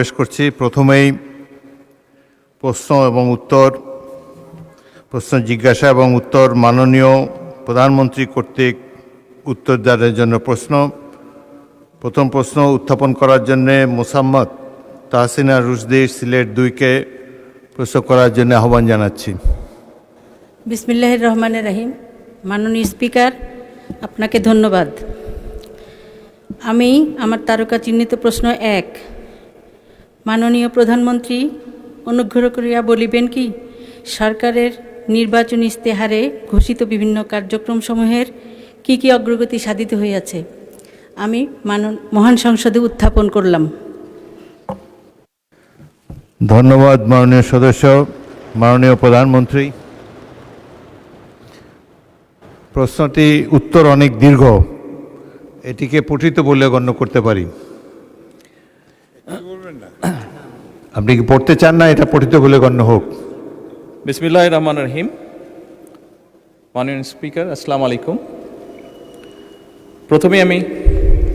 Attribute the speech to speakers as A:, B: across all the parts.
A: পেশ করছি। প্রথমেই প্রশ্ন জিজ্ঞাসা এবং উত্তর মাননীয় প্রধানমন্ত্রী কর্তৃক উত্তরদানের জন্য প্রথম প্রশ্ন উত্থাপন করার জন্য মোসাম্মদ তাহসিনা রুশদি সিলেট 2-কে প্রশ্ন করার জন্য আহ্বান জানাচ্ছি।
B: বিসমিল্লাহির রহমানির রহিম। মাননীয় স্পিকার, আপনাকে ধন্যবাদ। আমি আমার তারকা চিহ্নিত প্রশ্ন 1, মাননীয় প্রধানমন্ত্রী অনুগ্রহ করিয়া বলিবেন কি সরকারের নির্বাচনী ইশতেহারে ঘোষিত বিভিন্ন কার্যক্রমসমূহের কি অগ্রগতি সাধিত হইয়াছে? আমি মহান সংসদে উত্থাপন করলাম।
A: ধন্যবাদ মাননীয় সদস্য। মাননীয় প্রধানমন্ত্রী, প্রশ্নটি উত্তর অনেক দীর্ঘ, এটিকে পঠিত বলে গণ্য করতে পারি। আপনি কি পড়তে চান না এটা পঠিত বলে গণ্য হোক?
C: বিসমিল্লাহির রহমানির রহিম। মাননীয় স্পিকার, আসসালামু আলাইকুম। প্রথমে আমি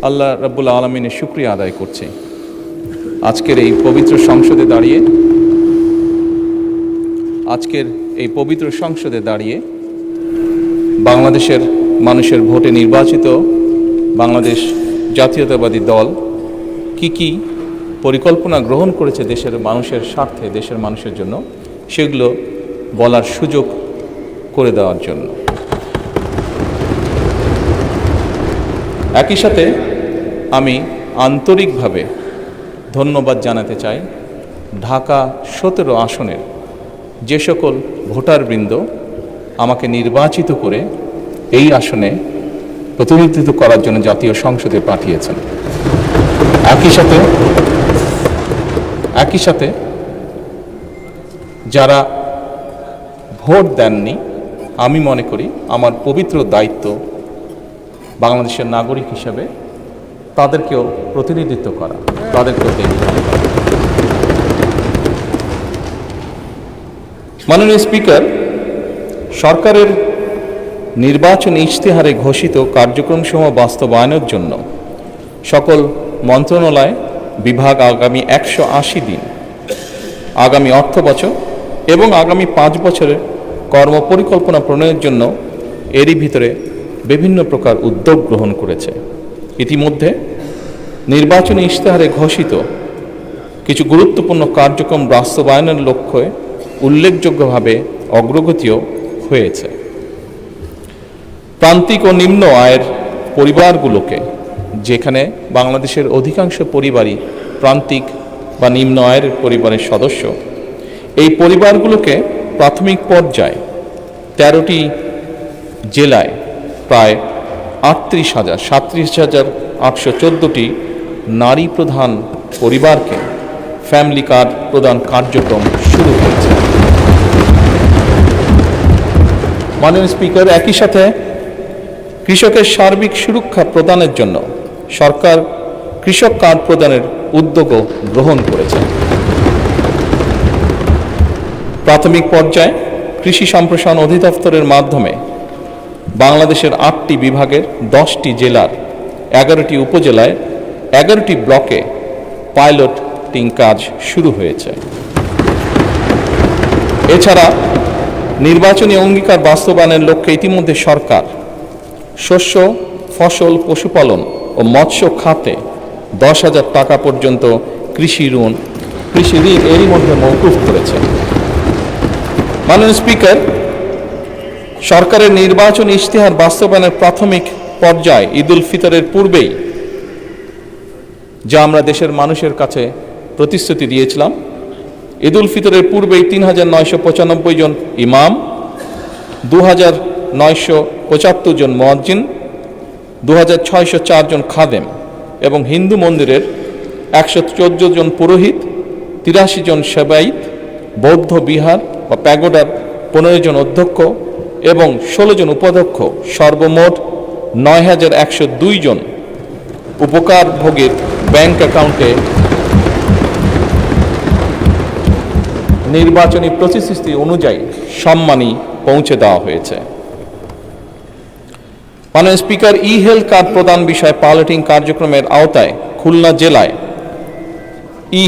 C: আল্লাহ রাব্বুল আলামিনের শুকরিয়া আদায় করছি আজকের এই পবিত্র সংসদে দাঁড়িয়ে বাংলাদেশের মানুষের ভোটে নির্বাচিত বাংলাদেশ জাতীয়তাবাদী দল কি পরিকল্পনা গ্রহণ করেছে দেশের মানুষের স্বার্থে, দেশের মানুষের জন্য, সেগুলো বলার সুযোগ করে দেওয়ার জন্য। একই সাথে আমি আন্তরিকভাবে ধন্যবাদ জানাতে চাই ঢাকা 17 আসনের যে সকল ভোটারবৃন্দ আমাকে নির্বাচিত করে এই আসনে প্রতিনিধিত্ব করার জন্য জাতীয় সংসদে পাঠিয়েছেন। একই সাথে যারা ভোট দেননি, আমি মনে করি আমার পবিত্র দায়িত্ব বাংলাদেশের নাগরিক হিসেবে তাদেরকেও প্রতিনিধিত্ব করা, তাদেরকেও দেখভাল করা। মাননীয় স্পিকার, সরকারের নির্বাচনী ইশতেহারে ঘোষিত কার্যক্রমসমূহ বাস্তবায়নের জন্য সকল মন্ত্রণালয় বিভাগ আগামী 180 দিন, আগামী অর্থ বছর এবং আগামী 5 বছরের কর্মপরিকল্পনা প্রণয়নের জন্য এরই ভিতরে বিভিন্ন প্রকার উদ্যোগ গ্রহণ করেছে। ইতিমধ্যে নির্বাচনী ইশতেহারে ঘোষিত কিছু গুরুত্বপূর্ণ কার্যক্রম বাস্তবায়নের লক্ষ্যে উল্লেখযোগ্যভাবে অগ্রগতিও হয়েছে। প্রান্তিক ও নিম্ন আয়ের পরিবারগুলোকে, যেখানে বাংলাদেশের অধিকাংশ পরিবারই প্রান্তিক বা নিম্ন আয়ের পরিবারের সদস্য, এই পরিবারগুলোকে প্রাথমিক পর্যায়ে 13টি জেলায় প্রায় 37,814টি নারী প্রধান পরিবারকে ফ্যামিলি কার্ড প্রদান কার্যক্রম শুরু হয়েছে। মাননীয় স্পিকার, একই সাথে কৃষকের সার্বিক সুরক্ষা প্রদানের জন্য সরকার কৃষক কার্ড প্রদানের উদ্যোগও গ্রহণ করেছে। প্রাথমিক পর্যায়ে কৃষি সম্প্রসারণ অধিদপ্তরের মাধ্যমে বাংলাদেশের 8টি বিভাগের 10টি জেলার 11টি উপজেলায় 11টি ব্লকে পাইলটিং কাজ শুরু হয়েছে। এছাড়া নির্বাচনী অঙ্গীকার বাস্তবায়নের লক্ষ্যে ইতিমধ্যে সরকার শস্য, ফসল, পশুপালন ও মৎস্য খাতে 10,000 টাকা পর্যন্ত কৃষি ঋণ এরই মধ্যে মওকুফ করেছে। মাননীয় স্পিকার, সরকারের নির্বাচনী ইশতেহার বাস্তবায়নের প্রাথমিক পর্যায়ে ঈদ উল ফিতরের পূর্বেই যা আমরা দেশের মানুষের কাছে প্রতিশ্রুতি দিয়েছিলাম, ঈদ উল ফিতরের পূর্বেই 3,995 জন ইমাম, 2,975 জন মুয়াজ্জিন, 2,604 জন খাদেম এবং হিন্দু মন্দিরের 114 জন পুরোহিত, 83 জন সেবায়িত, বৌদ্ধ বিহার বা প্যাগোডার 15 জন অধ্যক্ষ এবং 16 জন উপাধ্যক্ষ, সর্বমোট 9,102 জন উপকারভোগীর ব্যাংক অ্যাকাউন্টে নির্বাচনী প্রতিশ্রুতি অনুযায়ী সম্মানী পৌঁছে দেওয়া হয়েছে। মাননীয় স্পিকার, ই হেলথ কার্ড প্রদান বিষয়ে পাইলটিং কার্যক্রমের আওতায় খুলনা জেলায়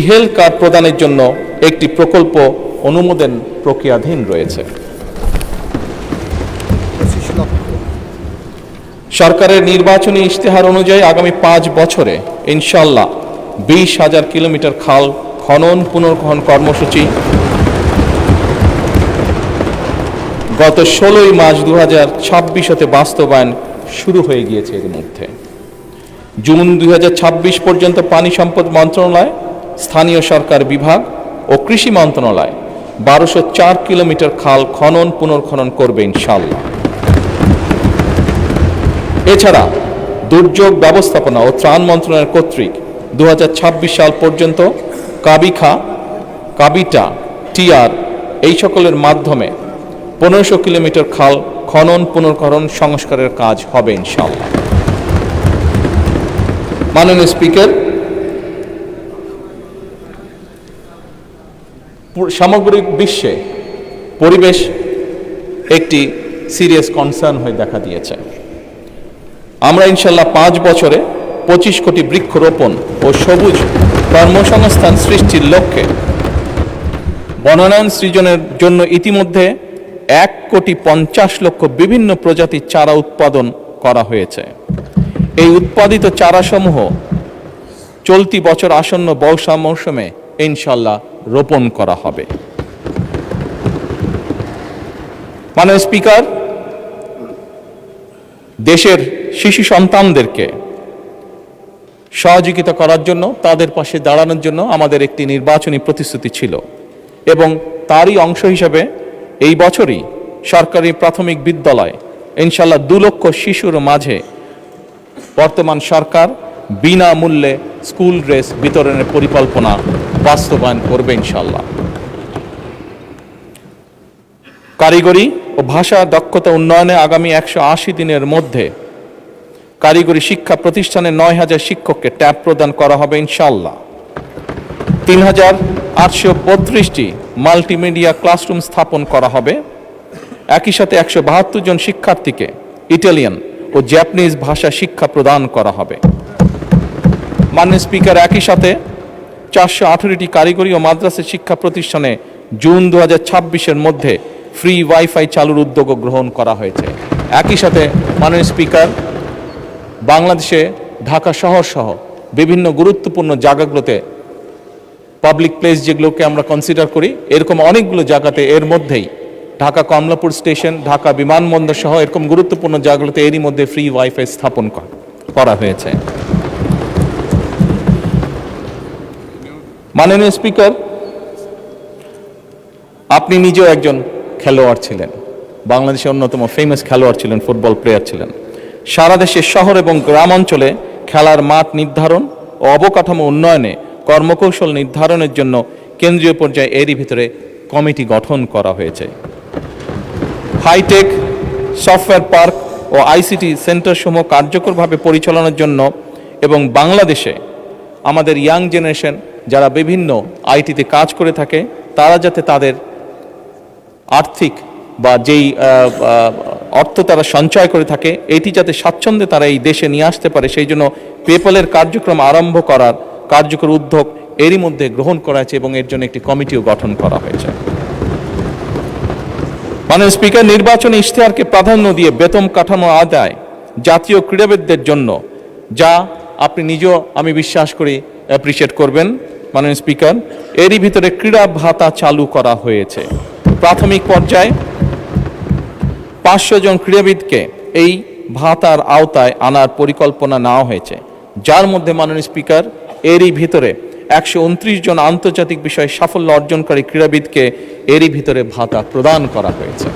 C: হেলথ কার্ড প্রদানের জন্য একটি প্রকল্প অনুমোদন প্রক্রিয়াধীন রয়েছে। সরকারের নির্বাচনী ইশতেহার অনুযায়ী আগামী 5 বছরে ইনশাল্লাহ 20,000 কিলোমিটার খাল খনন পুনর্খনন কর্মসূচি গত 16 মার্চ 2026 হতে বাস্তবায়ন শুরু হয়ে গিয়েছে। এর মধ্যে জুন 2026 পর্যন্ত পানি সম্পদ মন্ত্রণালয়, স্থানীয় সরকার বিভাগ ও কৃষি মন্ত্রণালয় 1204 কিলোমিটার খাল খনন পুনর্খনন করবে ইনশাল্লাহ। এছাড়া দুর্যোগ ব্যবস্থাপনা ও ত্রাণ মন্ত্রণালয় কর্তৃক 2026 সাল পর্যন্ত কাবিখা, কাবিটা, টিআর এই সকলের মাধ্যমে 1500 কিলোমিটার খাল খনন পুনর্খনন সংস্কারের কাজ হবে ইনশাআল্লাহ। মাননীয় স্পিকার, সামগ্রিক বিশ্বে পরিবেশ একটি সিরিয়াস কনসার্ন হয়ে দেখা দিয়েছে। আমরা ইনশাল্লাহ 5 বছরে 25 কোটি বৃক্ষরোপণ ও সবুজ কর্মসংস্থান সৃষ্টির লক্ষ্যে বনায়ন সৃজনের জন্য ইতিমধ্যে 1,50,00,000 বিভিন্ন প্রজাতির চারা উৎপাদন করা হয়েছে। এই উৎপাদিত চারাসমূহ চলতি বছর আসন্ন বর্ষা মৌসুমে ইনশাল্লাহ রোপণ করা হবে। মাননীয় স্পিকার, দেশের শিশু সন্তানদেরকে সহযোগিতা করার জন্য, তাদের পাশে দাঁড়ানোর জন্য আমাদের একটি নির্বাচনী প্রতিশ্রুতি ছিল এবং তারই অংশ হিসেবে এই বছরই সরকারি প্রাথমিক বিদ্যালয় ইনশাল্লাহ 2 লক্ষ শিশুর মাঝে বর্তমান সরকার বিনামূল্যে স্কুল ড্রেস বিতরণের পরিকল্পনা বাস্তবায়ন করবে ইনশাল্লাহ। কারিগরি ও ভাষা দক্ষতা উন্নয়নে আগামী 180 দিনের মধ্যে কারিগরি শিক্ষা প্রতিষ্ঠানে 9,000 শিক্ষককে ট্যাব প্রদান করা হবে ইনশাল্লাহ। 3,832টি মাল্টিমিডিয়া ক্লাসরুম স্থাপন করা হবে। একই সাথে 172 জন শিক্ষার্থীকে ইটালিয়ান ও জাপানিজ ভাষা শিক্ষা প্রদান করা হবে। মাননীয় স্পিকার, একই সাথে 418টি কারিগরি ও মাদ্রাসা শিক্ষা প্রতিষ্ঠানে জুন 2026-এর মধ্যে ফ্রি ওয়াইফাই চালুর উদ্যোগ গ্রহণ করা হয়েছে। একই সাথে মাননীয় স্পিকার, বাংলাদেশে ঢাকা শহর সহ বিভিন্ন গুরুত্বপূর্ণ জায়গাগুলোতে পাবলিক প্লেস যেগুলোকে আমরা কনসিডার করি, এরকম অনেকগুলো জায়গাতে এর মধ্যেই ঢাকা কমলাপুর স্টেশন, ঢাকা বিমানবন্দর সহ এরকম গুরুত্বপূর্ণ জায়গাগুলোতে এরই মধ্যে ফ্রি ওয়াইফাই স্থাপন করা হয়েছে। মাননীয় স্পিকার, আপনি নিজেও একজন খেলোয়াড় ছিলেন, বাংলাদেশের অন্যতম ফেমাস খেলোয়াড় ছিলেন, ফুটবল প্লেয়ার ছিলেন। সারা দেশের শহর এবং গ্রাম অঞ্চলে খেলার মাঠ নির্ধারণ ও অবকাঠামো উন্নয়নে কর্মকৌশল নির্ধারণের জন্য কেন্দ্রীয় পর্যায়ে এরই ভিতরে কমিটি গঠন করা হয়েছে। হাইটেক সফটওয়্যার পার্ক ও আইসিটি সেন্টারসমূহ কার্যকরভাবে পরিচালনার জন্য এবং বাংলাদেশে আমাদের ইয়াং জেনারেশন যারা বিভিন্ন আইটিতে কাজ করে থাকে, তারা যাতে তাদের আর্থিক বা যেই অর্থ তারা সঞ্চয় করে থাকে, এটি যাতে স্বাচ্ছন্দ্যে তারা এই দেশে নিয়ে আসতে পারে, সেই জন্য পেপ্যালের কার্যক্রম আরম্ভ করার কার্যকর উদ্যোগ এরই মধ্যে গ্রহণ করা হয়েছে এবং এর জন্য একটি কমিটিও গঠন করা হয়েছে। মাননীয় স্পিকার, নির্বাচনী ইশতেহারকে প্রাধান্য দিয়ে বেতন কাঠামো আদায় জাতীয় ক্রীড়াবিদদের জন্য, যা আপনি নিজেও আমি বিশ্বাস করি অ্যাপ্রিসিয়েট করবেন মাননীয় স্পিকার, এরই ভিতরে ক্রীড়া ভাতা চালু করা হয়েছে। প্রাথমিক পর্যায়ে 500 জন ক্রীড়াবিদকে এই ভাতার আওতায় আনার পরিকল্পনা নেওয়া হয়েছে, যার মধ্যে মাননীয় স্পিকার এরই ভিতরে 129 জন আন্তর্জাতিক বিষয়ে সাফল্য অর্জনকারী ক্রীড়াবিদকে এরই ভিতরে ভাতা প্রদান করা হয়েছে।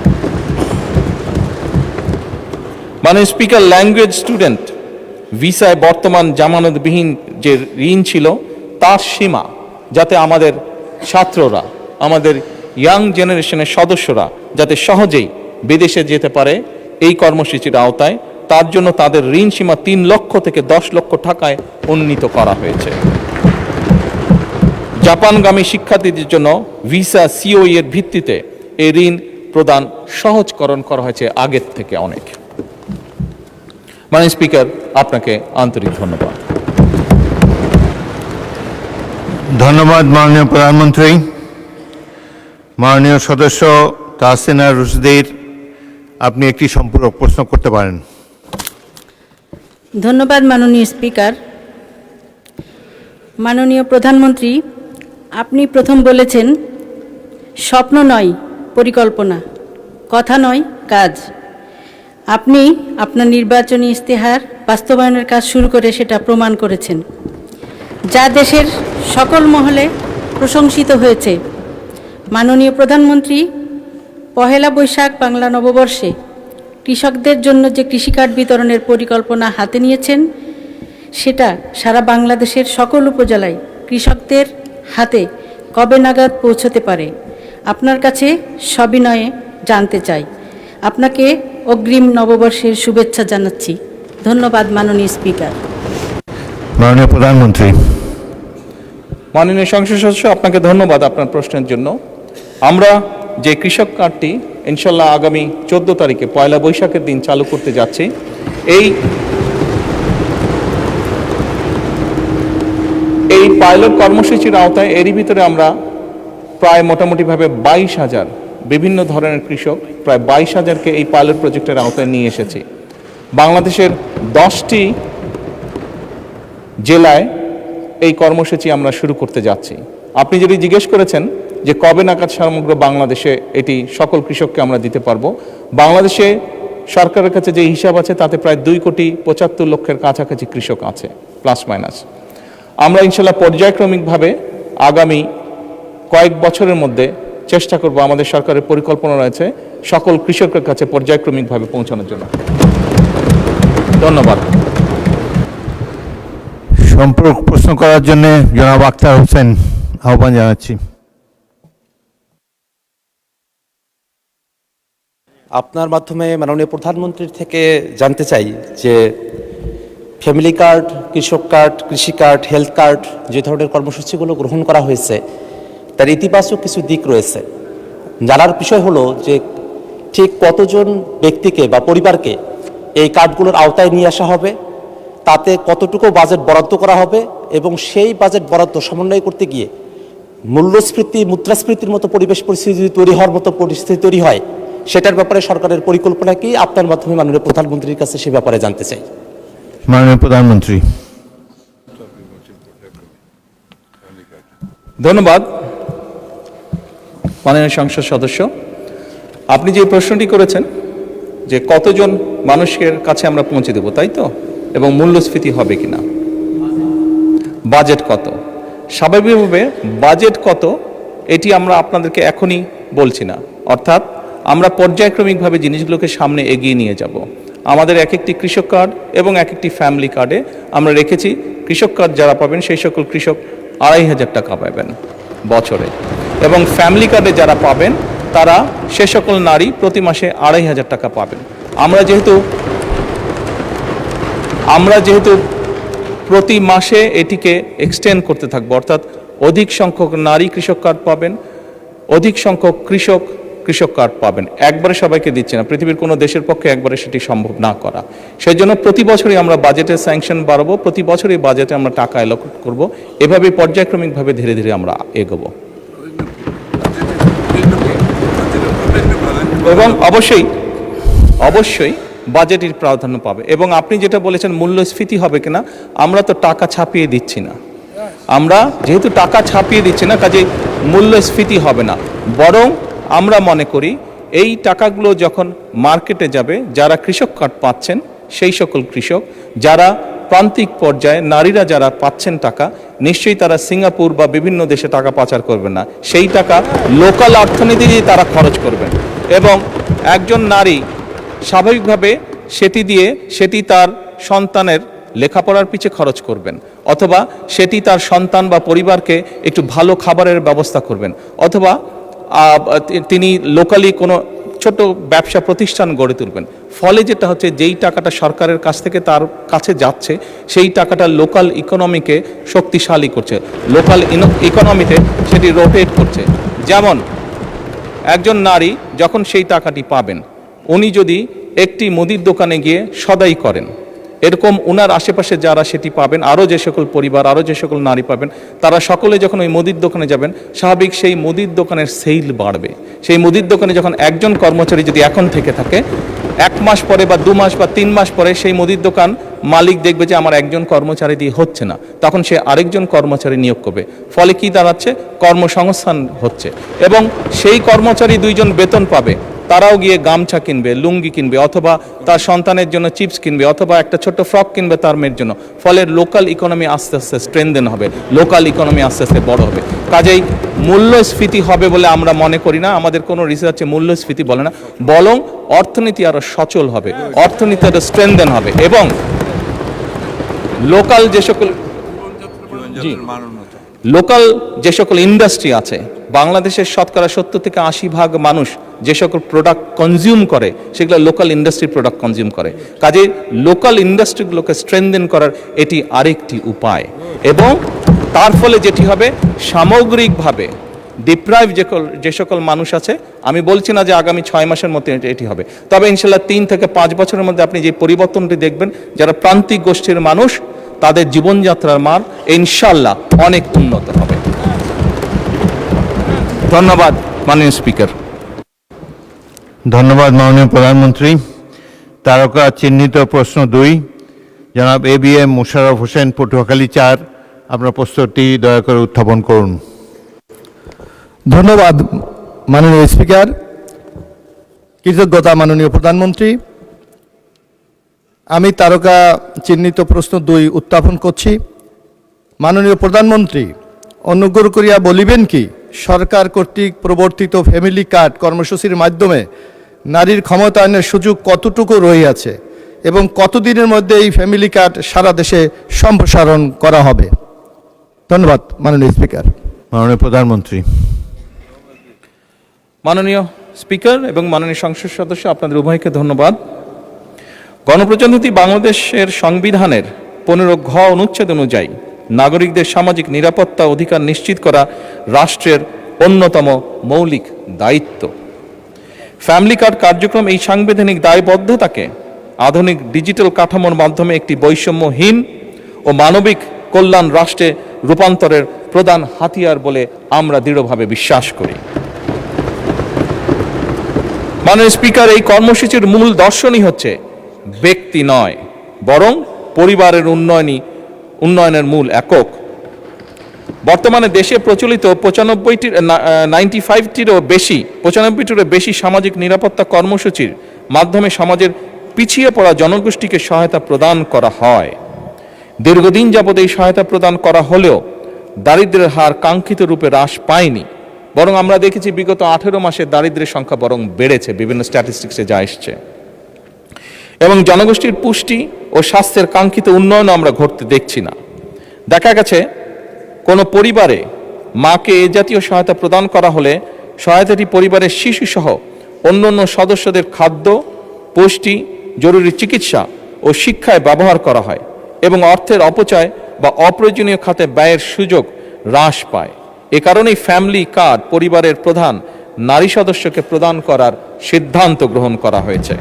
C: মাননীয় স্পিকার, ল্যাঙ্গুয়েজ স্টুডেন্ট ভিসায় বর্তমান জামানতবিহীন যে ঋণ ছিল তার সীমা যাতে আমাদের ছাত্ররা, আমাদের ইয়াং জেনারেশনের সদস্যরা যাতে সহজেই বিদেশে যেতে পারে এই কর্মসূচির আওতায়, তার জন্য তাদের ঋণ সীমা 3 লক্ষ থেকে 10 লক্ষ টাকায় উন্নীত করা হয়েছে। জাপানগামী শিক্ষার্থীদের জন্য ভিসা সিওই এর ভিত্তিতে এই ঋণ প্রদান সহজকরণ করা হয়েছে আগের থেকে অনেক। মাননীয় স্পিকার, আপনাকে আন্তরিক ধন্যবাদ।
A: ধন্যবাদ মাননীয় প্রধানমন্ত্রী। মাননীয় সদস্য তাহসিনা রুশদীর, আপনি একটি সম্পূরক প্রশ্ন করতে পারেন।
B: ধন্যবাদ মাননীয় স্পিকার। মাননীয় প্রধানমন্ত্রী, আপনি প্রথম বলেছেন স্বপ্ন নয় পরিকল্পনা, কথা নয় কাজ। আপনি আপনার নির্বাচনী ইশতেহার বাস্তবায়নের কাজ শুরু করে সেটা প্রমাণ করেছেন, যা দেশের সকল মহলে প্রশংসিত হয়েছে। মাননীয় প্রধানমন্ত্রী, পহেলা বৈশাখ বাংলা নববর্ষে কৃষকদের জন্য যে কৃষিকার্ড বিতরণের পরিকল্পনা হাতে নিয়েছেন, সেটা সারা বাংলাদেশের সকল উপজেলায় কৃষকদের হাতে কবে নাগাদ পৌঁছতে পারে আপনার কাছে সবিনয়ে জানতে চাই। আপনাকে অগ্রিম নববর্ষের শুভেচ্ছা জানাচ্ছি। ধন্যবাদ মাননীয় স্পিকার।
A: মাননীয় প্রধানমন্ত্রী।
C: মাননীয় সংসদ সদস্য, আপনাকে ধন্যবাদ আপনার প্রশ্নের জন্য। আমরা যে কৃষক কার্ডটি ইনশাল্লাহ আগামী 14 তারিখে পয়লা বৈশাখের দিন চালু করতে যাচ্ছি, এই পাইলট কর্মসূচির আওতায় এরই ভিতরে আমরা প্রায় মোটামুটিভাবে 22,000 বিভিন্ন ধরনের কৃষক, প্রায় 22,000কে এই পাইলট প্রজেক্টের আওতায় নিয়ে এসেছি। বাংলাদেশের 10টি জেলায় এই কর্মসূচি আমরা শুরু করতে যাচ্ছি। আপনি যদি জিজ্ঞেস করেছেন যে কবে নাগাদ সমগ্র বাংলাদেশে এটি সকল কৃষককে আমরা দিতে পারবো, বাংলাদেশে সরকারের কাছে যে হিসাব আছে তাতে প্রায় 2,75,00,000 কাছাকাছি কৃষক আছে, প্লাস মাইনাস। আমরা ইনশাল্লাহ পর্যায়ক্রমিকভাবে আগামী কয়েক বছরের মধ্যে চেষ্টা করব, আমাদের সরকারের পরিকল্পনা রয়েছে সকল কৃষকের কাছে পর্যায়ক্রমিকভাবে পৌঁছানোর জন্য। ধন্যবাদ।
A: সম্পূরক প্রশ্ন করার জন্য জনাব আখতার হোসেন আহ্বান জানাচ্ছি।
D: আপনার মাধ্যমে মাননীয় প্রধানমন্ত্রীর থেকে জানতে চাই যে ফ্যামিলি কার্ড, কৃষক কার্ড, কৃষি কার্ড, হেলথ কার্ড যে ধরনের কর্মসূচিগুলো গ্রহণ করা হয়েছে তার ইতিবাচক কিছু দিক রয়েছে। জানার বিষয় হলো যে ঠিক কতজন ব্যক্তিকে বা পরিবারকে এই কার্ডগুলোর আওতায় নিয়ে আসা হবে, তাতে কতটুকু বাজেট বরাদ্দ করা হবে এবং সেই বাজেট বরাদ্দ সমন্বয় করতে গিয়ে মূল্যস্ফীতি, মুদ্রাস্ফীতির মতো পরিবেশ পরিস্থিতি তৈরি হওয়ার মতো পরিস্থিতি তৈরি হয়, সেটার ব্যাপারে সরকারের পরিকল্পনা কি? আপনার মাধ্যমে মাননীয় প্রধানমন্ত্রীর কাছে সে ব্যাপারে জানতে চাই।
A: মাননীয় প্রধানমন্ত্রী।
C: ধন্যবাদ মাননীয় সংসদ সদস্য। আপনি যে প্রশ্নটি করেছেন যে কতজন মানুষের কাছে আমরা পৌঁছে দেব, তাই তো, এবং মূল্যস্ফীতি হবে কিনা, বাজেট কত, স্বাভাবিকভাবে বাজেট কত এটি আমরা আপনাদেরকে এখনই বলছি না। অর্থাৎ আমরা পর্যায়ক্রমিকভাবে জিনিসগুলোকে সামনে এগিয়ে নিয়ে যাব। আমাদের এক একটি কৃষক কার্ড এবং এক একটি ফ্যামিলি কার্ডে আমরা রেখেছি কৃষক কার্ড যারা পাবেন সেই সকল কৃষক 2,500 টাকা পাবেন বছরে, এবং ফ্যামিলি কার্ডে যারা পাবেন তারা সে সকল নারী প্রতি মাসে 2,500 টাকা পাবেন। আমরা যেহেতু প্রতি মাসে এটিকে এক্সটেন্ড করতে থাকবো, অর্থাৎ অধিক সংখ্যক নারী কৃষক কার্ড পাবেন, অধিক সংখ্যক কৃষক কার্ড পাবেন। একবারে সবাইকে দিচ্ছে না, পৃথিবীর কোনো দেশের পক্ষে একবারে সেটি সম্ভব না করা। সেই জন্য প্রতি বছরই আমরা বাজেটের স্যাংশন বাড়াবো, প্রতি বছরই বাজেটে আমরা টাকা অ্যালোকেট করব, এভাবে পর্যায়ক্রমিকভাবে ধীরে ধীরে আমরা এগোবো। এবং অবশ্যই বাজেটের প্রাধান্য পাবে। এবং আপনি যেটা বলেছেন মূল্যস্ফীতি হবে কিনা, আমরা তো টাকা ছাপিয়ে দিচ্ছি না। আমরা যেহেতু টাকা ছাপিয়ে দিচ্ছি না, কাজে মূল্যস্ফীতি হবে না। বরং আমরা মনে করি এই টাকাগুলো যখন মার্কেটে যাবে, যারা কৃষক কার্ড পাচ্ছেন সেই সকল কৃষক, যারা প্রান্তিক পর্যায়ে নারীরা যারা পাচ্ছেন টাকা, নিশ্চয়ই তারা সিঙ্গাপুর বা বিভিন্ন দেশে টাকা পাচার করবেন না। সেই টাকা লোকাল অর্থনীতিতে তারা খরচ করবেন, এবং একজন নারী স্বাভাবিকভাবে সেটি তার সন্তানের লেখাপড়ার পিছে খরচ করবেন, অথবা সেটি তার সন্তান বা পরিবারকে একটু ভালো খাবারের ব্যবস্থা করবেন, অথবা তিনি লোকালি কোনো ছোট ব্যবসা প্রতিষ্ঠান গড়ে তুলবেন। ফলে যেটা হচ্ছে, যেই টাকাটা সরকারের কাছ থেকে তার কাছে যাচ্ছে সেই টাকাটা লোকাল ইকোনমিকে শক্তিশালী করছে, লোকাল ইকোনমিতে সেটি রোটেট করছে। যেমন একজন নারী যখন সেই টাকাটি পাবেন, উনি যদি একটি মুদির দোকানে গিয়ে সদাই করেন, এরকম ওনার আশেপাশে যারা সেটি পাবেন, আরও যে সকল পরিবার, আরও যে সকল নারী পাবেন, তারা সকলে যখন ওই মুদির দোকানে যাবেন, স্বাভাবিক সেই মুদির দোকানের সেল বাড়বে। সেই মুদির দোকানে যখন একজন কর্মচারী যদি এখন থেকে থাকে, 1 মাস পরে বা 2 মাস বা 3 মাস পরে সেই মুদির দোকান মালিক দেখবে যে আমার একজন কর্মচারী দিয়ে হচ্ছে না, তখন সে আরেকজন কর্মচারী নিয়োগ করবে। ফলে কি দাঁড়াচ্ছে? কর্মসংস্থান হচ্ছে, এবং সেই কর্মচারী 2 জন বেতন পাবে, তারাও গিয়ে গামছা কিনবে, লুঙ্গি কিনবে, অথবা তার সন্তানের জন্য চিপস কিনবে, অথবা একটা ছোট্ট ফ্রক কিনবে তার মেয়ের জন্য। ফলে লোকাল ইকোনমি আস্তে আস্তে স্ট্রেনদেন হবে, লোকাল ইকোনমি আস্তে আস্তে বড় হবে। কাজেই মূল্যস্ফীতি হবে বলে আমরা মনে করি না, আমাদের কোনো রিসার্চে মূল্যস্ফীতি বলে না, বরং অর্থনীতি আরও সচল হবে, অর্থনীতি আরও স্ট্রেনদেন হবে, এবং লোকাল যে সকল লোকাল যে সকল ইন্ডাস্ট্রি আছে, বাংলাদেশের শতকরা 70 থেকে 80% মানুষ যে সকল প্রোডাক্ট কনজিউম করে সেগুলো লোকাল ইন্ডাস্ট্রির প্রোডাক্ট কনজিউম করে। কাজে লোকাল ইন্ডাস্ট্রিগুলোকে স্ট্রেনদেন করার এটি আরেকটি উপায়, এবং তার ফলে যেটি হবে, সামগ্রিকভাবে ডিপ্রাইভ যে সকল মানুষ আছে, আমি বলছি না যে আগামী 6 মাসের মধ্যে এটি হবে, তবে ইনশাল্লাহ 3 থেকে 5 বছরের মধ্যে আপনি যে পরিবর্তনটি দেখবেন, যারা প্রান্তিক গোষ্ঠীর মানুষ, তাদের জীবনযাত্রার মান ইনশাল্লাহ অনেক উন্নত হবে। ধন্যবাদ মাননীয় স্পিকার।
A: ধন্যবাদ মাননীয় প্রধানমন্ত্রী। তারকা চিহ্নিত প্রশ্ন 2, জনাব ABM মোশাররফ হোসেন, পটুয়াখালী 4, আপনার প্রশ্নটি দয়া করে উত্থাপন করুন।
E: ধন্যবাদ মাননীয় স্পিকার। কৃতজ্ঞতা মাননীয় প্রধানমন্ত্রী। আমি তারকা চিহ্নিত প্রশ্ন 2 উত্থাপন করছি। মাননীয় প্রধানমন্ত্রী, অনুগ্রহ করিয়া বলিবেন কি, সরকার কর্তৃক প্রবর্তিত ফ্যামিলি কার্ড কর্মসূচির মাধ্যমে নারীর ক্ষমতায়নের সুযোগ কতটুকু রহিয়াছে, এবং কতদিনের মধ্যে এই ফ্যামিলি কার্ড সারা দেশে সম্প্রসারণ করা হবে? ধন্যবাদ মাননীয় স্পিকার।
A: মাননীয় প্রধানমন্ত্রী।
C: মাননীয় স্পিকার এবং মাননীয় সংসদ সদস্য, আপনাদের উভয়কে ধন্যবাদ। গণপ্রজাতন্ত্রী বাংলাদেশের সংবিধানের 15 ঘ অনুচ্ছেদ অনুযায়ী নাগরিকদের সামাজিক নিরাপত্তা অধিকার নিশ্চিত করা রাষ্ট্রের অন্যতম মৌলিক দায়িত্ব। ফ্যামিলি কার্ড কার্যক্রম এই সাংবিধানিক দায়বদ্ধতাকে আধুনিক ডিজিটাল কাঠামোর মাধ্যমে একটি বৈষম্যহীন ও মানবিক কল্যাণ রাষ্ট্রে রূপান্তরের প্রধান হাতিয়ার বলে আমরা দৃঢ়ভাবে বিশ্বাস করি। মাননীয় স্পিকার, এই কর্মসূচির মূল দর্শনই হচ্ছে ব্যক্তি নয়, বরং পরিবারের উন্নয়নের মূল একক। বর্তমানে দেশে প্রচলিত 95টিরও বেশি সামাজিক নিরাপত্তা কর্মসূচির মাধ্যমে সমাজের পিছিয়ে পড়া জনগোষ্ঠীকে সহায়তা প্রদান করা হয়। দীর্ঘদিন যাবৎ এই সহায়তা প্রদান করা হলেও দারিদ্র্যের হার কাঙ্ক্ষিত রূপে হ্রাস পায়নি, বরং আমরা দেখেছি বিগত 18 মাসে দারিদ্র্যের সংখ্যা বরং বেড়েছে, বিভিন্ন স্ট্যাটিস্টিক্সে যা এসছে, এবং জনগোষ্ঠীর পুষ্টি ও স্বাস্থ্যের কাঙ্ক্ষিত উন্নয়ন আমরা ঘটতে দেখছি না। দেখা গেছে কোনো পরিবারে মাকে এ জাতীয় সহায়তা প্রদান করা হলে সহায়তাটি পরিবারের শিশুসহ অন্যান্য সদস্যদের খাদ্য, পুষ্টি, জরুরি চিকিৎসা ও শিক্ষায় ব্যবহার করা হয়, এবং অর্থের অপচয় বা অপ্রয়োজনীয় খাতে ব্যয়ের সুযোগ হ্রাস পায়। এ কারণেই ফ্যামিলি কার্ড পরিবারের প্রধান নারী সদস্যকে প্রদান করার সিদ্ধান্ত গ্রহণ করা হয়েছে।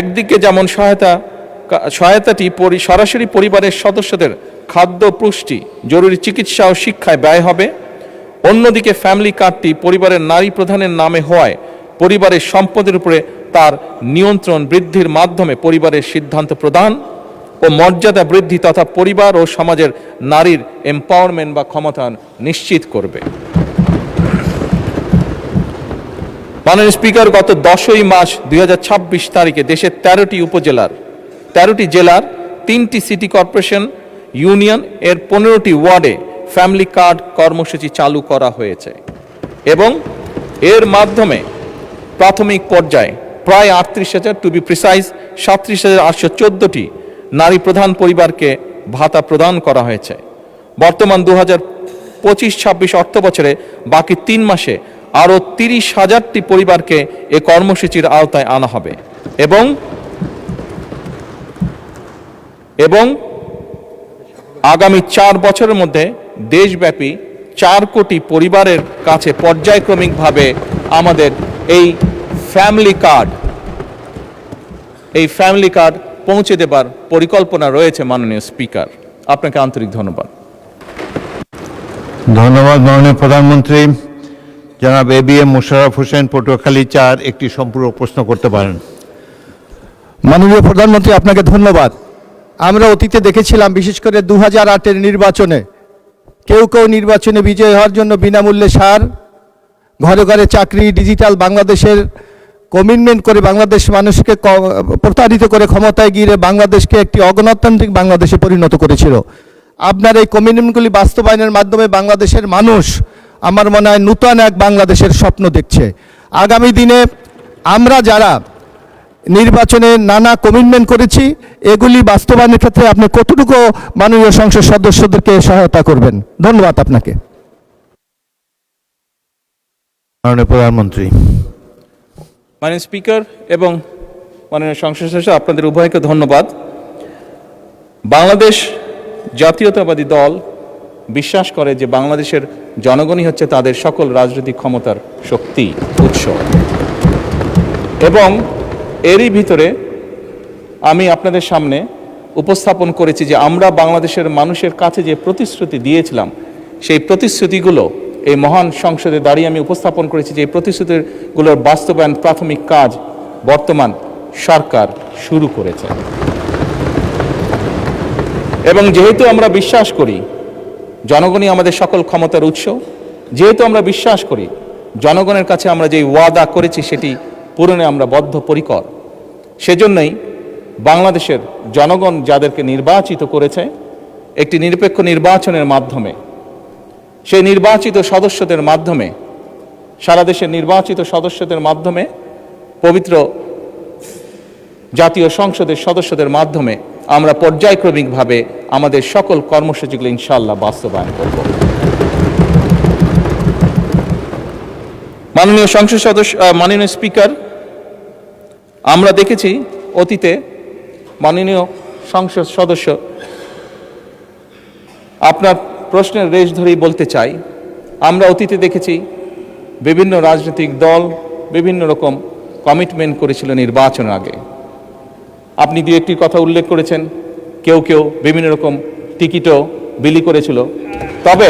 C: একদিকে যেমন সহায়তাটি সরাসরি পরিবারের সদস্যদের খাদ্য, পুষ্টি, জরুরি চিকিৎসা ও শিক্ষায় ব্যয় হবে, অন্যদিকে ফ্যামিলি কার্ডটি পরিবারের নারী প্রধানের নামে হওয়ায় পরিবারের সম্পদের উপরে তার নিয়ন্ত্রণ বৃদ্ধির মাধ্যমে পরিবারের সিদ্ধান্ত প্রদান ও মর্যাদা বৃদ্ধি তথা পরিবার ও সমাজের নারীর এম্পাওয়ারমেন্ট বা ক্ষমতায়ন নিশ্চিত করবে। মাননীয় স্পিকার, গত 10ই মার্চ 2026 তারিখে দেশের 13টি জেলার 3টি সিটি কর্পোরেশন ইউনিয়ন এর 15টি ওয়ার্ডে ফ্যামিলি কার্ড কর্মসূচি চালু করা হয়েছে, এবং এর মাধ্যমে প্রাথমিক পর্যায়ে প্রায় 38,000, টু বি প্রিসাইজ 37,814টি নারী প্রধান পরিবারকে ভাতা প্রদান করা হয়েছে। বর্তমান 2025-26 অর্থ বছরে বাকি 3 মাসে আরও 30,000টি পরিবারকে এ কর্মসূচির আওতায় আনা হবে, এবং আগামী 4 বছরের মধ্যে দেশব্যাপী 4 কোটি পরিবারের কাছে পর্যায়ক্রমিকভাবে আমাদের এই ফ্যামিলি কার্ড এই ফ্যামিলি কার্ড পৌঁছে দেবার পরিকল্পনা রয়েছে মাননীয় স্পিকার। আপনাকে আন্তরিক ধন্যবাদ।
A: ধন্যবাদ মাননীয় প্রধানমন্ত্রী। জনাব ABM মোশাররফ হোসেন, পটুয়াখালী 4, একটি সম্পূরক প্রশ্ন করতে পারেন।
E: মাননীয় প্রধানমন্ত্রী, আপনাকে ধন্যবাদ। আমরা অতীতে দেখেছিলাম, বিশেষ করে 2008-এর নির্বাচনে কেউ কেউ নির্বাচনে বিজয়ী হওয়ার জন্য বিনামূল্যে সার, ঘরে ঘরে চাকরি, ডিজিটাল বাংলাদেশের কমিটমেন্ট করে বাংলাদেশ মানুষকে প্রতারিত করে ক্ষমতায় গিয়ে বাংলাদেশকে একটি অগণতান্ত্রিক বাংলাদেশে পরিণত করেছিল। আপনার এই কমিটমেন্টগুলি বাস্তবায়নের মাধ্যমে বাংলাদেশের মানুষ, আমার মনে হয়, নূতন এক বাংলাদেশের স্বপ্ন দেখছে। আগামী দিনে আমরা যারা নির্বাচনে নানা কমিটমেন্ট করেছি, এগুলি বাস্তবায়নের ক্ষেত্রে আপনি কতটুকু মাননীয় সংসদ সদস্যদেরকে সহায়তা করবেন? ধন্যবাদ আপনাকে।
A: মাননীয় প্রধানমন্ত্রী।
C: মাননীয় স্পিকার এবং মাননীয় সংসদ সদস্য, আপনাদের উভয়কে ধন্যবাদ। বাংলাদেশ জাতীয়তাবাদী দল বিশ্বাস করে যে বাংলাদেশের জনগণই হচ্ছে তাদের সকল রাজনৈতিক ক্ষমতার শক্তি, উৎস। এবং এরই ভিতরে আমি আপনাদের সামনে উপস্থাপন করেছি যে আমরা বাংলাদেশের মানুষের কাছে যে প্রতিশ্রুতি দিয়েছিলাম, সেই প্রতিশ্রুতিগুলো এই মহান সংসদে দাঁড়িয়ে আমি উপস্থাপন করেছি যে এই প্রতিশ্রুতিগুলোর বাস্তবায়ন প্রাথমিক কাজ বর্তমান সরকার শুরু করেছে। এবং যেহেতু আমরা বিশ্বাস করি জনগণই আমাদের সকল ক্ষমতার উৎস, যেহেতু আমরা বিশ্বাস করি জনগণের কাছে আমরা যে ওয়াদা করেছি সেটি পূরণে আমরা বদ্ধপরিকর, সেজন্যই বাংলাদেশের জনগণ যাদেরকে নির্বাচিত করেছে একটি নিরপেক্ষ নির্বাচনের মাধ্যমে, সেই নির্বাচিত সদস্যদের মাধ্যমে, সারা দেশের নির্বাচিত সদস্যদের মাধ্যমে, পবিত্র জাতীয় সংসদের সদস্যদের মাধ্যমে আমরা পর্যায়ক্রমিকভাবে আমাদের সকল কর্মসূচিগুলো ইনশাআল্লাহ বাস্তবায়ন করব। মাননীয় সংসদ সদস্য, মাননীয় স্পিকার, আমরা দেখেছি অতীতে, মাননীয় সংসদ সদস্য, আপনার প্রশ্নের রেশ ধরেই বলতে চাই, আমরা অতীতে দেখেছি বিভিন্ন রাজনৈতিক দল বিভিন্ন রকম কমিটমেন্ট করেছিল নির্বাচনের আগে। আপনি দু একটি কথা উল্লেখ করেছেন, কেউ কেউ বিভিন্ন রকম টিকিটও বিলি করেছিল। তবে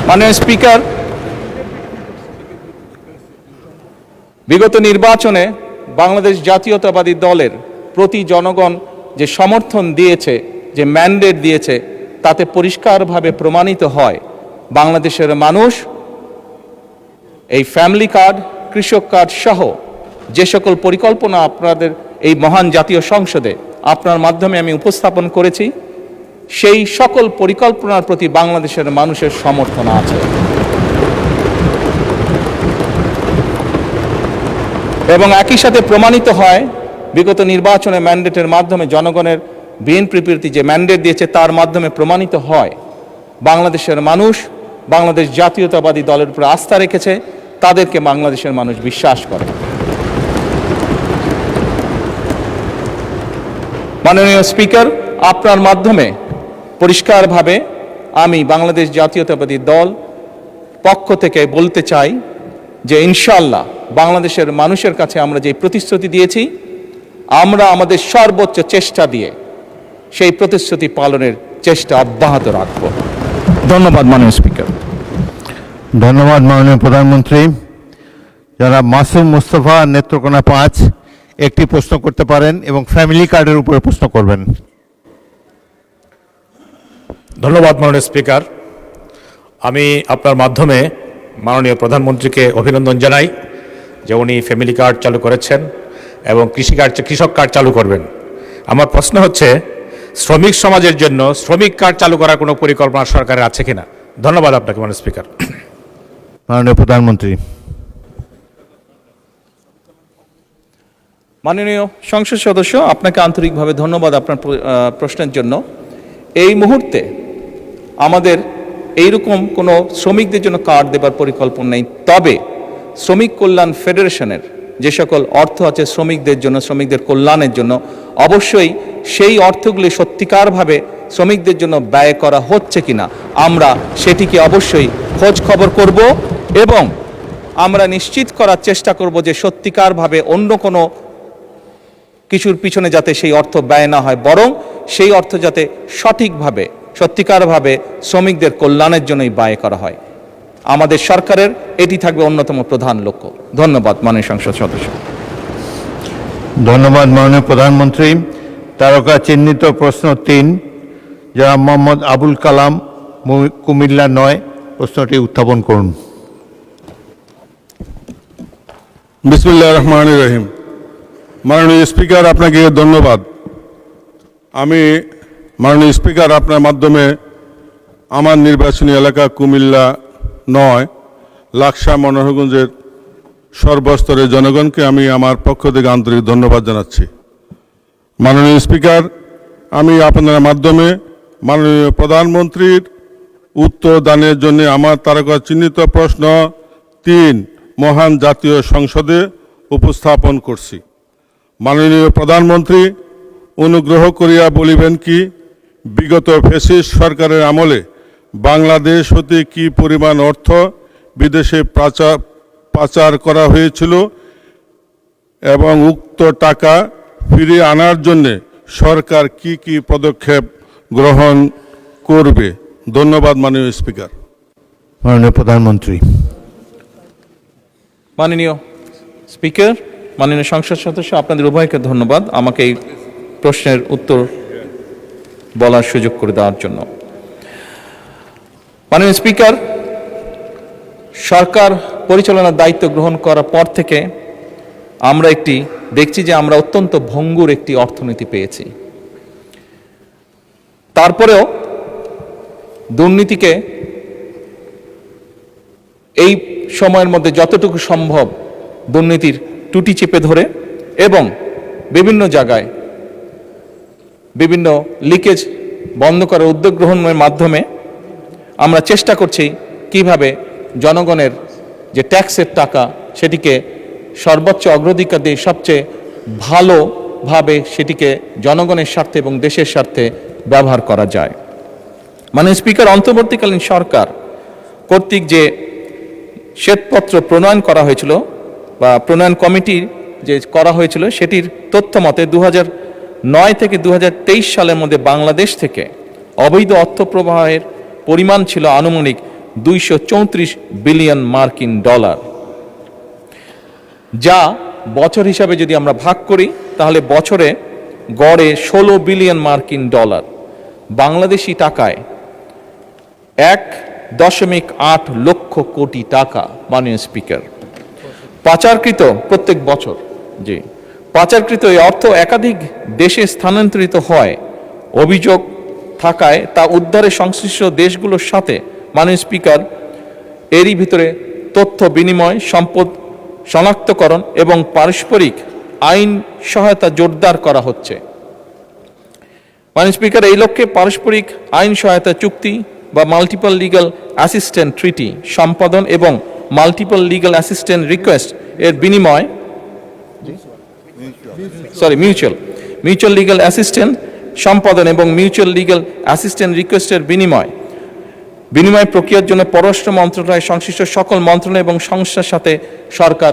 C: মাননীয় স্পিকার, বিগত নির্বাচনে বাংলাদেশ জাতীয়তাবাদী দলের প্রতি জনগণ যে সমর্থন দিয়েছে, যে ম্যান্ডেট দিয়েছে, তাতে পরিষ্কারভাবে প্রমাণিত হয় বাংলাদেশের মানুষ এই ফ্যামিলি কার্ড, কৃষক কার্ড সহ যে সকল পরিকল্পনা আপনাদের এই মহান জাতীয় সংসদে আপনার মাধ্যমে আমি উপস্থাপন করেছি, সেই সকল পরিকল্পনার প্রতি বাংলাদেশের মানুষের সমর্থন আছে। এবং একই সাথে প্রমাণিত হয় বিগত নির্বাচনে ম্যান্ডেটের মাধ্যমে জনগণের বিএনপির প্রতি যে ম্যান্ডেট দিয়েছে তার মাধ্যমে প্রমাণিত হয় বাংলাদেশের মানুষ বাংলাদেশ জাতীয়তাবাদী দলের উপর আস্থা রেখেছে, তাদেরকে বাংলাদেশের মানুষ বিশ্বাস করে। মাননীয় স্পিকার, আপনার মাধ্যমে পরিষ্কারভাবে আমি বাংলাদেশ জাতীয়তাবাদী দল পক্ষ থেকে বলতে চাই যে ইনশাআল্লাহ বাংলাদেশের মানুষের কাছে আমরা যে প্রতিশ্রুতি দিয়েছি, আমরা আমাদের সর্বোচ্চ চেষ্টা দিয়ে সেই প্রতিশ্রুতি পালনের চেষ্টা অব্যাহত রাখব। ধন্যবাদ মাননীয় স্পিকার।
A: ধন্যবাদ মাননীয় প্রধানমন্ত্রী। যারা মাসুম মুস্তফা, নেত্রকোনা 5, একটি প্রশ্ন করতে পারেন এবং ফ্যামিলি কার্ডের উপরে প্রশ্ন করবেন।
F: ধন্যবাদ মাননীয় স্পিকার। আমি আপনার মাধ্যমে মাননীয় প্রধানমন্ত্রীকে অভিনন্দন জানাই যে উনি ফ্যামিলি কার্ড চালু করেছেন এবং কৃষক কার্ড চালু করবেন। আমার প্রশ্ন হচ্ছে, শ্রমিক সমাজের জন্য শ্রমিক কার্ড চালু করার কোনো পরিকল্পনা সরকারের আছে কিনা? ধন্যবাদ আপনাকে মাননীয় স্পিকার।
A: মাননীয় প্রধানমন্ত্রী।
C: মাননীয় সংসদ সদস্য, আপনাকে আন্তরিকভাবে ধন্যবাদ আপনার প্রশ্নের জন্য। এই মুহূর্তে আমাদের এইরকম কোনো শ্রমিকদের জন্য কার্ড দেবার পরিকল্পনা নেই, তবে শ্রমিক কল্যাণ ফেডারেশনের যে সকল অর্থ আছে শ্রমিকদের জন্য, শ্রমিকদের কল্যাণের জন্য, অবশ্যই সেই অর্থগুলি সত্যিকারভাবে শ্রমিকদের জন্য ব্যয় করা হচ্ছে কিনা আমরা সেটিকে অবশ্যই খোঁজ খবর করব এবং আমরা নিশ্চিত করার চেষ্টা করব যে সত্যিকারভাবে অন্য কোনো কিছুর পিছনে যাতে সেই অর্থ ব্যয় না হয়, বরং সেই অর্থ যাতে সঠিকভাবে সত্যিকারভাবে শ্রমিকদের কল্যাণের জন্যই ব্যয় করা হয়। আমাদের সরকারের এটি থাকবে অন্যতম প্রধান লক্ষ্য। ধন্যবাদ মাননীয় সংসদ সদস্য।
A: ধন্যবাদ মাননীয় প্রধানমন্ত্রী। তারকা চিহ্নিত প্রশ্ন 3, জনাব মোহাম্মদ আবুল কালাম, কুমিল্লা 9, প্রশ্নটি উত্থাপন করুন।
G: বিসমিল্লাহির রহমানির রহিম। মাননীয় স্পিকার, আপনাকে ধন্যবাদ। আমি মাননীয় স্পিকার আপনার মাধ্যমে আমার নির্বাচনী এলাকা কুমিল্লা 9 লাকসা মনোহরগঞ্জের সর্বস্তরের জনগণকে আমি আমার পক্ষ থেকে আন্তরিক ধন্যবাদ জানাচ্ছি। মাননীয় স্পিকার, আমি আপনার মাধ্যমে মাননীয় প্রধানমন্ত্রীর উত্তর দানের জন্য আমার তারকা চিহ্নিত প্রশ্ন 3 মহান জাতীয় সংসদে উপস্থাপন করছি। মাননীয় প্রধানমন্ত্রী, অনুগ্রহ করিয়া বলিবেন কি, বিগত ফ্যাসিস্ট সরকারের আমলে বাংলাদেশ হতে কি পরিমাণ অর্থ বিদেশে পাচার করা হয়েছিল এবং উক্ত টাকা ফিরিয়ে আনার জন্য সরকার কি কি পদক্ষেপ গ্রহণ করবে? ধন্যবাদ মাননীয় স্পিকার।
A: মাননীয় প্রধানমন্ত্রী।
C: মাননীয় স্পিকার, মাননীয় সংসদ সদস্য, আপনাদের উভয়কে ধন্যবাদ আমাকে এই প্রশ্নের উত্তর বলার সুযোগ করে দেওয়ার জন্য। মাননীয় স্পিকার, সরকার পরিচালনার দায়িত্ব গ্রহণ করার পর থেকে আমরা দেখছি যে আমরা অত্যন্ত ভঙ্গুর একটি অর্থনীতি পেয়েছি। তারপরেও দুর্নীতিকে এই সময়ের মধ্যে যতটুকু সম্ভব দুর্নীতির টুটি চেপে ধরে এবং বিভিন্ন জায়গায় বিভিন্ন লিকেজ বন্ধ করার উদ্যোগ গ্রহণের মাধ্যমে আমরা চেষ্টা করছি কিভাবে জনগণের যে ট্যাক্সের টাকা সেটিকে সর্বোচ্চ অগ্রাধিকার দিয়ে সবচেয়ে ভালোভাবে সেটিকে জনগণের স্বার্থে এবং দেশের স্বার্থে ব্যবহার করা যায়। মানে স্পিকার, অন্তর্বর্তীকালীন সরকার কর্তৃক যে শ্বেতপত্র প্রণয়ন করা হয়েছিল বা প্রণয়ন কমিটি যে করা হয়েছিল সেটির তথ্য মতে 2009 থেকে 2023 সালের মধ্যে বাংলাদেশ থেকে অবৈধ অর্থ প্রবাহের পরিমাণ ছিল আনুমানিক 234 বিলিয়ন মার্কিন ডলার, যা বছর হিসাবে যদি আমরা ভাগ করি তাহলে বছরে গড়ে 16 বিলিয়ন মার্কিন ডলার, বাংলাদেশি টাকায় 1.8 লক্ষ কোটি টাকা। মাননীয় স্পিকার, পাচারকৃত প্রত্যেক বছর পাচারকৃত এই অর্থ একাধিক দেশে স্থানান্তরিত হয় অভিযোগ থাকায় তা উদ্ধারে সংশ্লিষ্ট দেশগুলোর সাথে মাননীয় স্পিকার এরই ভিতরে তথ্য বিনিময়, সম্পদ শনাক্তকরণ এবং পারস্পরিক আইন সহায়তা জোরদার করা হচ্ছে। মাননীয় স্পিকার, এই লক্ষ্যে পারস্পরিক আইন সহায়তা চুক্তি বা মাল্টিপল লিগ্যাল অ্যাসিস্ট্যান্ট ট্রিটি সম্পাদন এবং মাল্টিপল লিগ্যাল অ্যাসিস্ট্যান্ট রিকোয়েস্ট এর বিনিময় মিউচুয়াল লিগ্যাল অ্যাসিস্ট্যান্ট সম্পাদন এবং মিউচুয়াল লিগ্যাল অ্যাসিস্ট্যান্ট রিকোয়েস্টের বিনিময় প্রক্রিয়ার জন্য পররাষ্ট্র মন্ত্রণালয় সংশ্লিষ্ট সকল মন্ত্রণালয় এবং সংস্থার সাথে সরকার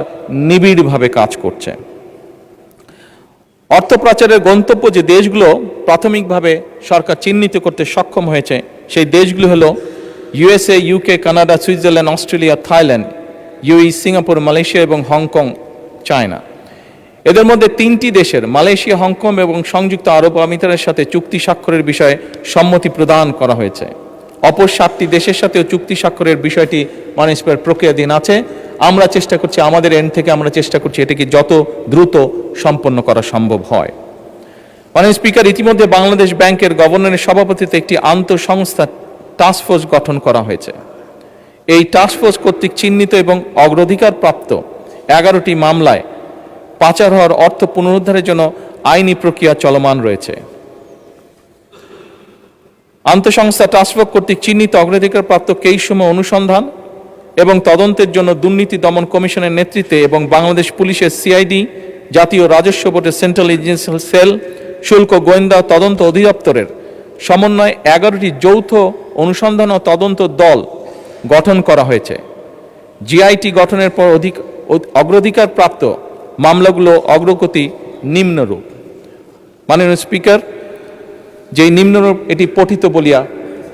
C: নিবিড়ভাবে কাজ করছে। অর্থ পাচারের গন্তব্য যে দেশগুলো প্রাথমিকভাবে সরকার চিহ্নিত করতে সক্ষম হয়েছে সেই দেশগুলো হলো USA, UK, Canada, Switzerland, Australia, Thailand, UAE, Singapore, Malaysia এবং হংকং, চায়না। এদের মধ্যে 3টি দেশের মালয়েশিয়া, হংকং এবং সংযুক্ত আরব আমিরাতের সাথে চুক্তি স্বাক্ষরের বিষয়ে সম্মতি প্রদান করা হয়েছে। অপর 7টি দেশের সাথেও চুক্তি স্বাক্ষরের বিষয়টি মাননীয় প্রক্রিয়াধীন আছে। আমরা চেষ্টা করছি, আমাদের এন্ড থেকে আমরা চেষ্টা করছি এটাকে যত দ্রুত সম্পন্ন করা সম্ভব হয়। মাননীয় স্পিকার, ইতিমধ্যে বাংলাদেশ ব্যাংকের গভর্নরের সভাপতিত্বে একটি আন্তঃসংস্থা টাস্কফোর্স গঠন করা হয়েছে। এই টাস্কফোর্স কর্তৃক চিহ্নিত এবং অগ্রাধিকার প্রাপ্ত 11টি মামলায় পাচার হওয়ার অর্থ পুনরুদ্ধারের জন্য আইনি প্রক্রিয়া চলমান রয়েছে। আন্তঃসংস্থা টাস্কফোর্স কর্তৃক চিহ্নিত অগ্রাধিকারপ্রাপ্ত কেসসমূহ অনুসন্ধান এবং তদন্তের জন্য দুর্নীতি দমন কমিশনের নেতৃত্বে এবং বাংলাদেশ পুলিশের CID, জাতীয় রাজস্ব বোর্ডের সেন্ট্রাল এজেন্সিয়াল সেল, শুল্ক গোয়েন্দা তদন্ত অধিদপ্তরের সমন্বয়ে 11টি যৌথ অনুসন্ধান ও তদন্ত দল গঠন করা হয়েছে। জিআইটি গঠনের পর অগ্রাধিকার প্রাপ্ত মামলাগুলো অগ্রগতি নিম্নরূপ। মাননীয় স্পিকার, যেই নিম্নরূপ এটি পঠিত বলিয়া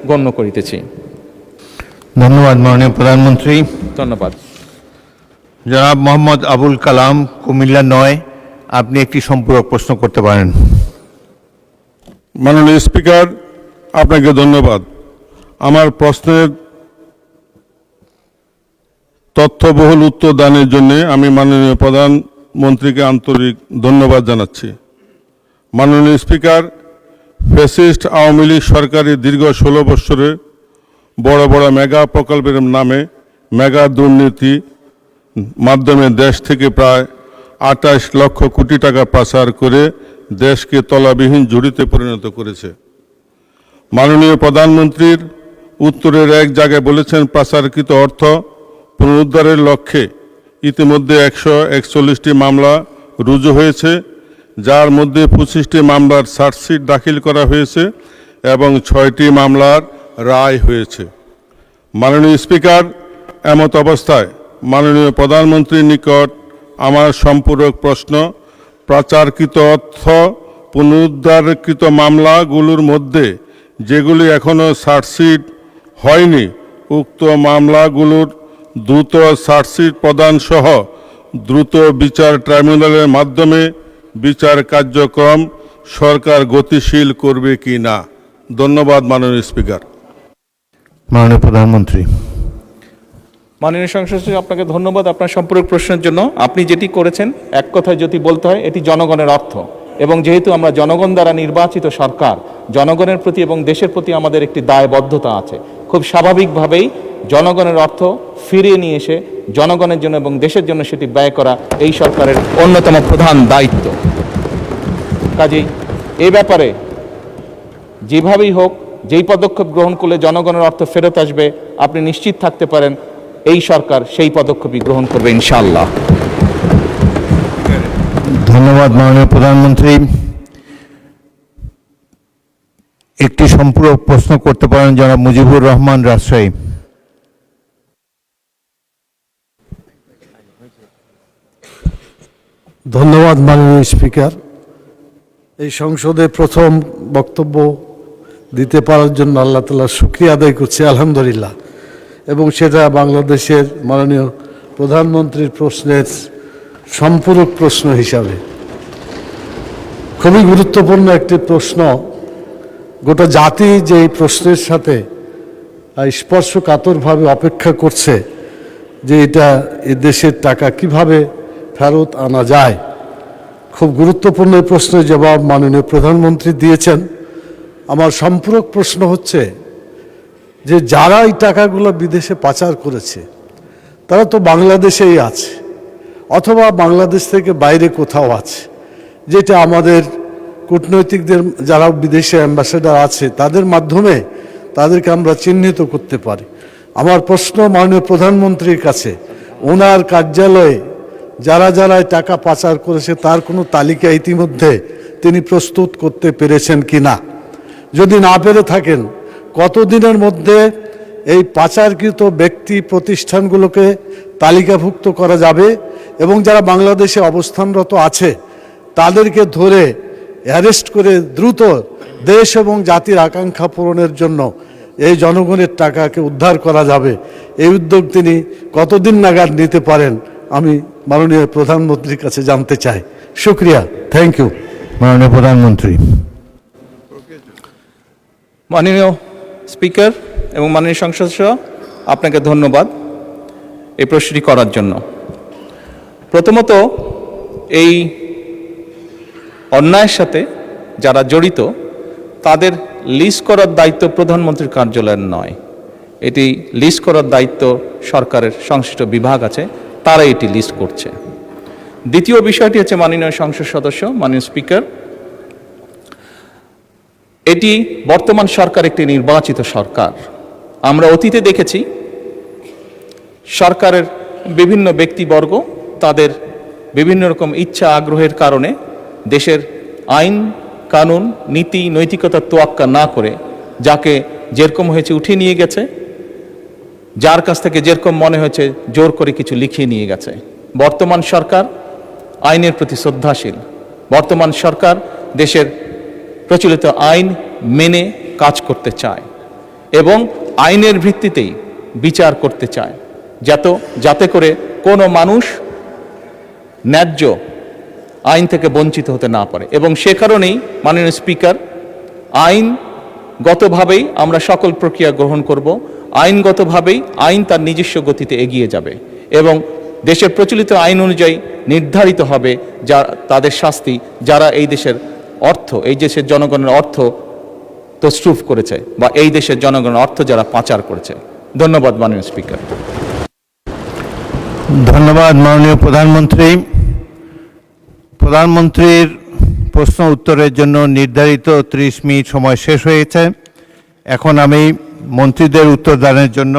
C: গণ্য করিতেছি।
A: ধন্যবাদ মাননীয় প্রধানমন্ত্রী।
C: ধন্যবাদ।
A: জনাব মোহাম্মদ আবুল কালাম, কুমিল্লা 9, আপনি একটি সম্পূরক প্রশ্ন করতে পারেন।
G: মাননীয় স্পিকার, আপনাকে ধন্যবাদ। আমার প্রশ্নের তথ্যবহুল উত্তর দানের জন্য আমি মাননীয় প্রধানমন্ত্রীকে আন্তরিক ধন্যবাদ জানাচ্ছি। মাননীয় স্পিকার, ফ্যাসিস্ট আওয়ামী লীগ সরকারের দীর্ঘ 16 বছরে বড় বড় মেগা প্রকল্পের নামে মেগা দুর্নীতি মাধ্যমে দেশ থেকে প্রায় 28 লক্ষ কোটি টাকা পাচার করে দেশকে তলাবিহীন ঝুড়িতে পরিণত করেছে। মাননীয় প্রধানমন্ত্রীর উত্তরের এক জায়গায় বলেছেন, পাচারকৃত অর্থ পুনরুদ্ধারের লক্ষ্যে ইতিমধ্যে 141টি মামলা রুজু হয়েছে, যার মধ্যে 25টি মামলার চার্জশিট দাখিল করা হয়েছে এবং 6টি মামলার রায় হয়েছে। মাননীয় স্পিকার, এমত অবস্থায় মাননীয় প্রধানমন্ত্রীর নিকট আমার সম্পূরক প্রশ্ন, পাচারকৃত অর্থ পুনরুদ্ধারকৃত মামলাগুলোর মধ্যে যেগুলি এখনও চার্জশিট হয়নি, উক্ত মামলাগুলোর দ্রুত চার্জশিট প্রদান সহ দ্রুত বিচার ট্রাইব্যুনালের মাধ্যমে বিচার কার্যক্রম সরকার গতিশীল করবে কি না? ধন্যবাদ মাননীয় স্পিকার।
A: মাননীয় প্রধানমন্ত্রী।
C: মাননীয় সংসদ সদস্য, আপনাকে ধন্যবাদ আপনার সম্পূরক প্রশ্নের জন্য। আপনি যেটি করেছেন, এক কথায় যদি বলতে হয়, এটি জনগণের অর্থ, এবং যেহেতু আমরা জনগণ দ্বারা নির্বাচিত সরকার, জনগণের প্রতি এবং দেশের প্রতি আমাদের একটি দায়বদ্ধতা আছে। খুব স্বাভাবিকভাবেই জনগণের অর্থ ফিরিয়ে নিয়ে এসে জনগণের জন্য এবং দেশের জন্য সেটি ব্যয় করা এই সরকারের অন্যতম প্রধান দায়িত্ব। কাজেই এই ব্যাপারে যেভাবেই হোক, যেই পদক্ষেপ গ্রহণ করলে জনগণের অর্থ ফেরত আসবে, আপনি নিশ্চিত থাকতে পারেন এই সরকার সেই পদক্ষেপই গ্রহণ করবে ইনশাআল্লাহ।
A: ধন্যবাদ মাননীয় প্রধানমন্ত্রী। একটি সম্পূরক প্রশ্ন করতে পারেন জনাব মুজিবুর রহমান, রাজশাহী।
H: ধন্যবাদ মাননীয় স্পিকার। এই সংসদে প্রথম বক্তব্য দিতে পারার জন্য আল্লাহ তাআলার শুকরিয়া আদায় করছি, আলহামদুলিল্লাহ। এবং সেটা বাংলাদেশের মাননীয় প্রধানমন্ত্রীর প্রশ্নের সম্পূরক প্রশ্ন হিসাবে। খুবই গুরুত্বপূর্ণ একটি প্রশ্ন। গোটা জাতি যে এই প্রশ্নের সাথে স্পর্শকাতরভাবে অপেক্ষা করছে যে এটা এ দেশের টাকা কিভাবে ফেরত আনা যায়। খুব গুরুত্বপূর্ণ এই প্রশ্নের জবাব মাননীয় প্রধানমন্ত্রী দিয়েছেন। আমার সম্পূরক প্রশ্ন হচ্ছে যে যারা এই টাকাগুলো বিদেশে পাচার করেছে তারা তো বাংলাদেশেই আছে, অথবা বাংলাদেশ থেকে বাইরে কোথাও আছে, যেটা আমাদের কূটনৈতিকদের যারা বিদেশে অ্যাম্বাসেডার আছে তাদের মাধ্যমে তাদেরকে আমরা চিহ্নিত করতে পারি। আমার প্রশ্ন মাননীয় প্রধানমন্ত্রীর কাছে, ওনার কার্যালয়ে যারা যারা টাকা পাচার করেছে তার কোনো তালিকা ইতিমধ্যে তিনি প্রস্তুত করতে পেরেছেন কি না? যদি না পেরে থাকেন, কতদিনের মধ্যে এই পাচারকৃত ব্যক্তি প্রতিষ্ঠানগুলোকে তালিকাভুক্ত করা যাবে এবং যারা বাংলাদেশে অবস্থানরত আছে তাদেরকে ধরে অ্যারেস্ট করে দ্রুত দেশ এবং জাতির আকাঙ্ক্ষা পূরণের জন্য এই জনগণের টাকাকে উদ্ধার করা যাবে? এই উদ্যোগ তিনি কতদিন নাগাদ নিতে পারেন আমি মাননীয় প্রধানমন্ত্রীর কাছে জানতে চাই। শুক্রিয়া, থ্যাংক ইউ।
A: মাননীয় প্রধানমন্ত্রী।
C: মাননীয় স্পিকার এবং মাননীয় সংসদ সদস্য, আপনাকে ধন্যবাদ এই প্রশ্নটি করার জন্য। প্রথমত, এই অন্যায়ের সাথে যারা জড়িত তাদের লিস্ট করার দায়িত্ব প্রধানমন্ত্রীর কার্যালয়ের নয়। এটি লিস্ট করার দায়িত্ব সরকারের সংশ্লিষ্ট বিভাগ আছে, তারা এটি লিস্ট করছে। দ্বিতীয় বিষয়টি হচ্ছে মাননীয় সংসদ সদস্য, মাননীয় স্পিকার, এটি বর্তমান সরকার একটি নির্বাচিত সরকার। আমরা অতীতে দেখেছি সরকারের বিভিন্ন ব্যক্তিবর্গ তাদের বিভিন্ন রকম ইচ্ছা আগ্রহের কারণে দেশের আইন কানুন, নীতি, নৈতিকতার তোয়াক্কা না করে যাকে যেরকম হয়েছে উঠিয়ে নিয়ে গেছে, যার কাছ থেকে যেরকম মনে হয়েছে জোর করে কিছু লিখিয়ে নিয়ে গেছে। বর্তমান সরকার আইনের প্রতি শ্রদ্ধাশীল। বর্তমান সরকার দেশের প্রচলিত আইন মেনে কাজ করতে চায় এবং আইনের ভিত্তিতেই বিচার করতে চায়, যাতে করে কোনো মানুষ ন্যায্য আইন থেকে বঞ্চিত হতে না পারে। এবং সে কারণেই মাননীয় স্পিকার, আইনগতভাবেই আমরা সকল প্রক্রিয়া গ্রহণ করব। আইনগতভাবেই আইন তার নিজস্ব গতিতে এগিয়ে যাবে এবং দেশের প্রচলিত আইন অনুযায়ী নির্ধারিত হবে তাদের শাস্তি, যারা এই দেশের অর্থ, এই দেশের জনগণের অর্থ তছরুফ করেছে বা এই দেশের জনগণের অর্থ যারা পাচার করেছে। ধন্যবাদ মাননীয় স্পিকার।
A: ধন্যবাদ মাননীয় প্রধানমন্ত্রী। প্রধানমন্ত্রীর প্রশ্ন উত্তরের জন্য নির্ধারিত 30 মিনিট সময় শেষ হয়েছে। এখন আমি মন্ত্রীদের উত্তরদানের জন্য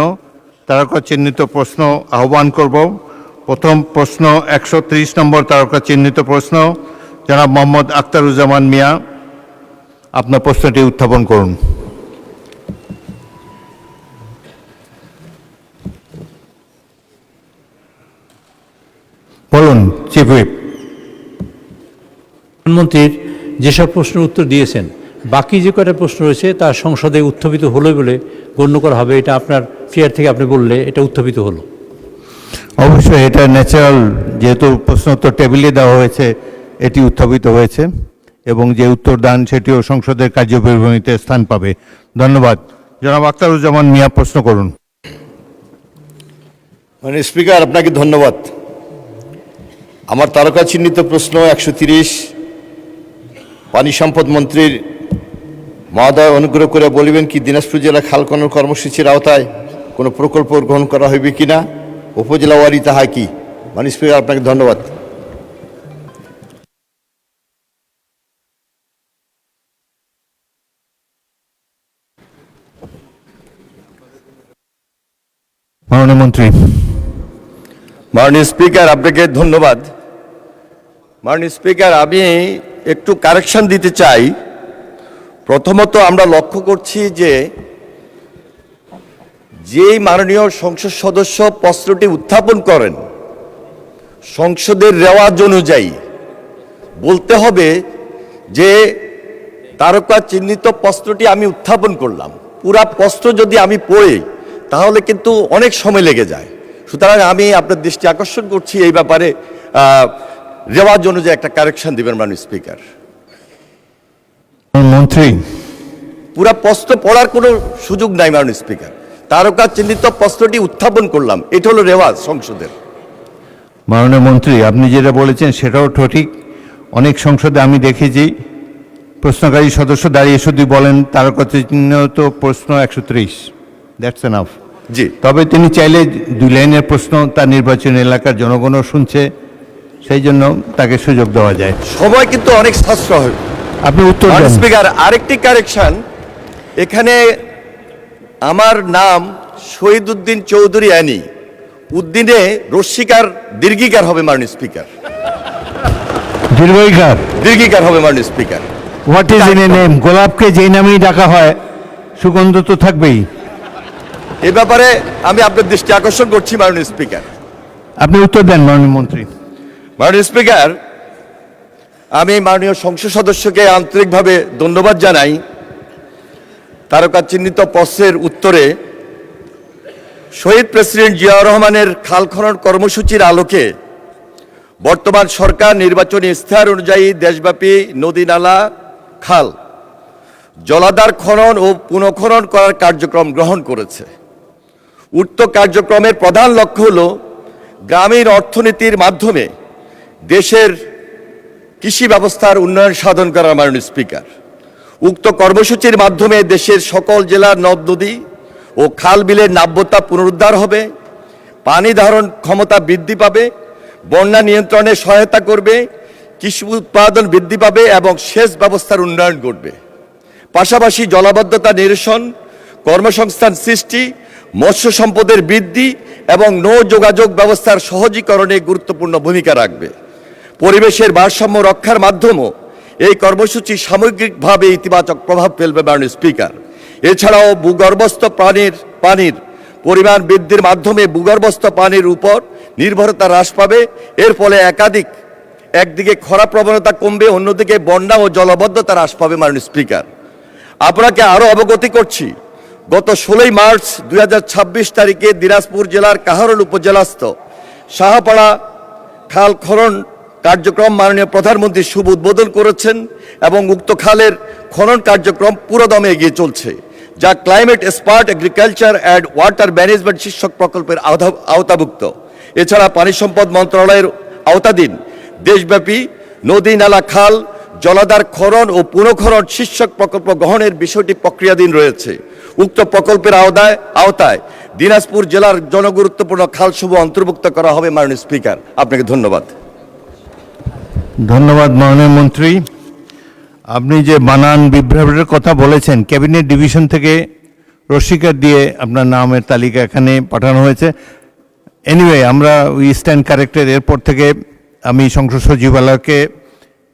A: তারকা চিহ্নিত প্রশ্ন আহ্বান করব। প্রথম প্রশ্ন 130 নম্বর তারকা চিহ্নিত প্রশ্ন, জনাব মোহাম্মদ আখতারুজ্জামান মিয়া, আপনার প্রশ্নটি উত্থাপন করুন। বলুন চিফ হুইপ।
I: প্রধানমন্ত্রীর যেসব প্রশ্নের উত্তর দিয়েছেন, বাকি যে কয়টা প্রশ্ন রয়েছে তা সংসদে উত্থাপিত হলো বলে গণ্য করা হবে। এটা আপনার চেয়ার থেকে আপনি বললে এটা উত্থাপিত হলো।
A: অবশ্যই এটা ন্যাচারাল, যেহেতু প্রশ্ন উত্তর টেবিলে দেওয়া হয়েছে, এটি উত্থাপিত হয়েছে এবং যে উত্তরদান সেটিও সংসদের কার্যবিবরণীতে স্থান পাবে। ধন্যবাদ। জনাব আখতারুজ্জামান মিয়া, প্রশ্ন করুন।
J: মানে স্পিকার, আপনাকে ধন্যবাদ। আমার তারকা চিহ্নিত প্রশ্ন 130, পানি সম্পদ মন্ত্রীর মহোদয় অনুগ্রহ করে বলিবেন কি দিনাজপুর জেলা খাল খনন কর্মসূচির আওতায় কোনো প্রকল্প গ্রহণ করা হইবে কিনা, উপজেলা ওয়ারি তাহা কি? মানে স্পিকার, আপনাকে ধন্যবাদ।
A: মাননীয় মন্ত্রী।
J: মাননীয় স্পিকার, আপনাকে ধন্যবাদ। মাননীয় স্পিকার, আমি একটু কারেকশন দিতে চাই। প্রথমত আমরা লক্ষ্য করছি যে যেই মাননীয় সংসদ সদস্য প্রশ্নটি উত্থাপন করেন, সংসদের রেওয়াজ অনুযায়ী বলতে হবে যে তারকা চিহ্নিত প্রশ্নটি আমি উত্থাপন করলাম। পুরা প্রশ্ন যদি আমি পড়ি তাহলে কিন্তু অনেক সময় লেগে যায়। সুতরাং আমি আপনার দৃষ্টি আকর্ষণ করছি এই ব্যাপারে রেওয়াজ অনুযায়ী একটা কারেকশন দিবেন মাননীয় স্পিকার।
A: মন্ত্রী,
J: পুরা প্রশ্ন পড়ার কোনো সুযোগ নাই মাননীয় স্পিকার। তারকা চিহ্নিত প্রশ্নটি উত্থাপন করলাম, এটা হলো রেওয়াজ সংসদের।
A: মাননীয় মন্ত্রী, আপনি যেটা বলেছেন সেটাও ঠিক। অনেক সংসদে আমি দেখেছি প্রশ্নকারী সদস্য দাঁড়িয়ে শুধু বলেন তারকা চিহ্নিত প্রশ্ন 130, দ্যাটস এনাফ।
J: জি,
A: তবে তিনি চাইলে 2 লাইনের প্রশ্ন তার নির্বাচনী এলাকার জনগণও শুনছে, সেই জন্য তাকে সুযোগ দেওয়া যায়।
J: সময় কিন্তু অনেক সাশ্রয়।
A: আপনি উত্তর দেন।
J: মাননীয় স্পিকার, আরেকটি কারেকশন, এখানে আমার নাম শহীদ উদ্দিন চৌধুরী আনি, উদ্দিনে রস্বীকার দীর্ঘিকার হবে মাননীয় স্পিকার। দীর্ঘিকার হবে মাননীয় speaker.
A: What is in a name? গোলাপকে যেই নামেই ডাকা হয় সুগন্ধ তো থাকবেই।
J: এ ব্যাপারে আমি আপনার দৃষ্টি আকর্ষণ করছি মাননীয় স্পিকার।
A: আপনি উত্তর দেন মাননীয় মন্ত্রী।
J: মাননীয় স্পিকার, আমি মাননীয় সংসদ সদস্যকে আন্তরিকভাবে ধন্যবাদ জানাই। তারকা চিহ্নিত প্রশ্নের উত্তরে শহীদ প্রেসিডেন্ট জিয়াউর রহমানের খাল খনন কর্মসূচির আলোকে বর্তমান সরকার নির্বাচনী ইশতেহার অনুযায়ী দেশব্যাপী নদী, নালা, খাল, জলাধার খনন ও পুনঃখনন করার কার্যক্রম গ্রহণ করেছে। উক্ত কার্যক্রমের প্রধান লক্ষ্য হল গ্রামীণ অর্থনীতির মাধ্যমে দেশের কৃষি ব্যবস্থার উন্নয়ন সাধন করা। মাননীয় স্পিকার, উক্ত কর্মসূচির মাধ্যমে দেশের সকল জেলার নদ নদী ও খাল বিলের নাব্যতা পুনরুদ্ধার হবে, পানি ধারণ ক্ষমতা বৃদ্ধি পাবে, বন্যা নিয়ন্ত্রণে সহায়তা করবে, কৃষি উৎপাদন বৃদ্ধি পাবে এবং সেচ ব্যবস্থার উন্নয়ন ঘটবে। পাশাপাশি জলাবদ্ধতা নিরসন, কর্মসংস্থান সৃষ্টি, মৎস্য সম্পদের বৃদ্ধি এবং নৌ যোগাযোগ ব্যবস্থার সহজীকরণে গুরুত্বপূর্ণ ভূমিকা রাখবে। পরিবেশের ভারসাম্য রক্ষার মাধ্যমেও এই কর্মসূচি সামগ্রিকভাবে ইতিবাচক প্রভাব ফেলবে মাননীয় স্পিকার। এছাড়াও ভূগর্ভস্থ পানির পরিমাণ বৃদ্ধির মাধ্যমে ভূগর্ভস্থ পানির উপর নির্ভরতা হ্রাস পাবে। এর ফলে একদিকে খরা প্রবণতা কমবে, অন্যদিকে বন্যা ও জলবদ্ধতা হ্রাস পাবে। মাননীয় স্পিকার, আপনাকে আরও অবগতি করছি, গত 16 মার্চ 2026 তারিখে দিনাজপুর জেলার কাহারোল উপজেলাস্থ শাহপাড়া খাল খনন কার্যক্রম মাননীয় প্রধানমন্ত্রী শুভ উদ্বোধন করেছেন এবং উক্ত খালের খনন কার্যক্রম পুরোদমে এগিয়ে চলছে, যা climate smart agriculture and water management শীর্ষক প্রকল্পের আওতাভুক্ত। এছাড়া পানি সম্পদ মন্ত্রণালয়ের আওতাধীন দেশব্যাপী নদী, নালা, খাল, জলাধার খনন ও পুনঃখনন শীর্ষক প্রকল্প গ্রহণের বিষয়টি প্রক্রিয়াধীন রয়েছে। উক্ত প্রকল্পের আওতায় দিনাজপুর জেলার জনগুরুত্বপূর্ণ খালসমূহ অন্তর্ভুক্ত করা হবে। মাননীয় স্পিকার, আপনাকে ধন্যবাদ।
A: ধন্যবাদ মাননীয় মন্ত্রী। আপনি যে বানান বিভ্রাটের কথা বলেছেন, ক্যাবিনেট ডিভিশন থেকে রসিকার দিয়ে আপনার নামের তালিকা এখানে পাঠানো হয়েছে। এনিওয়ে, আমরা উই স্ট্যান্ড কারেক্টেড। এরপর থেকে আমি সংসদ সচিবালয়কে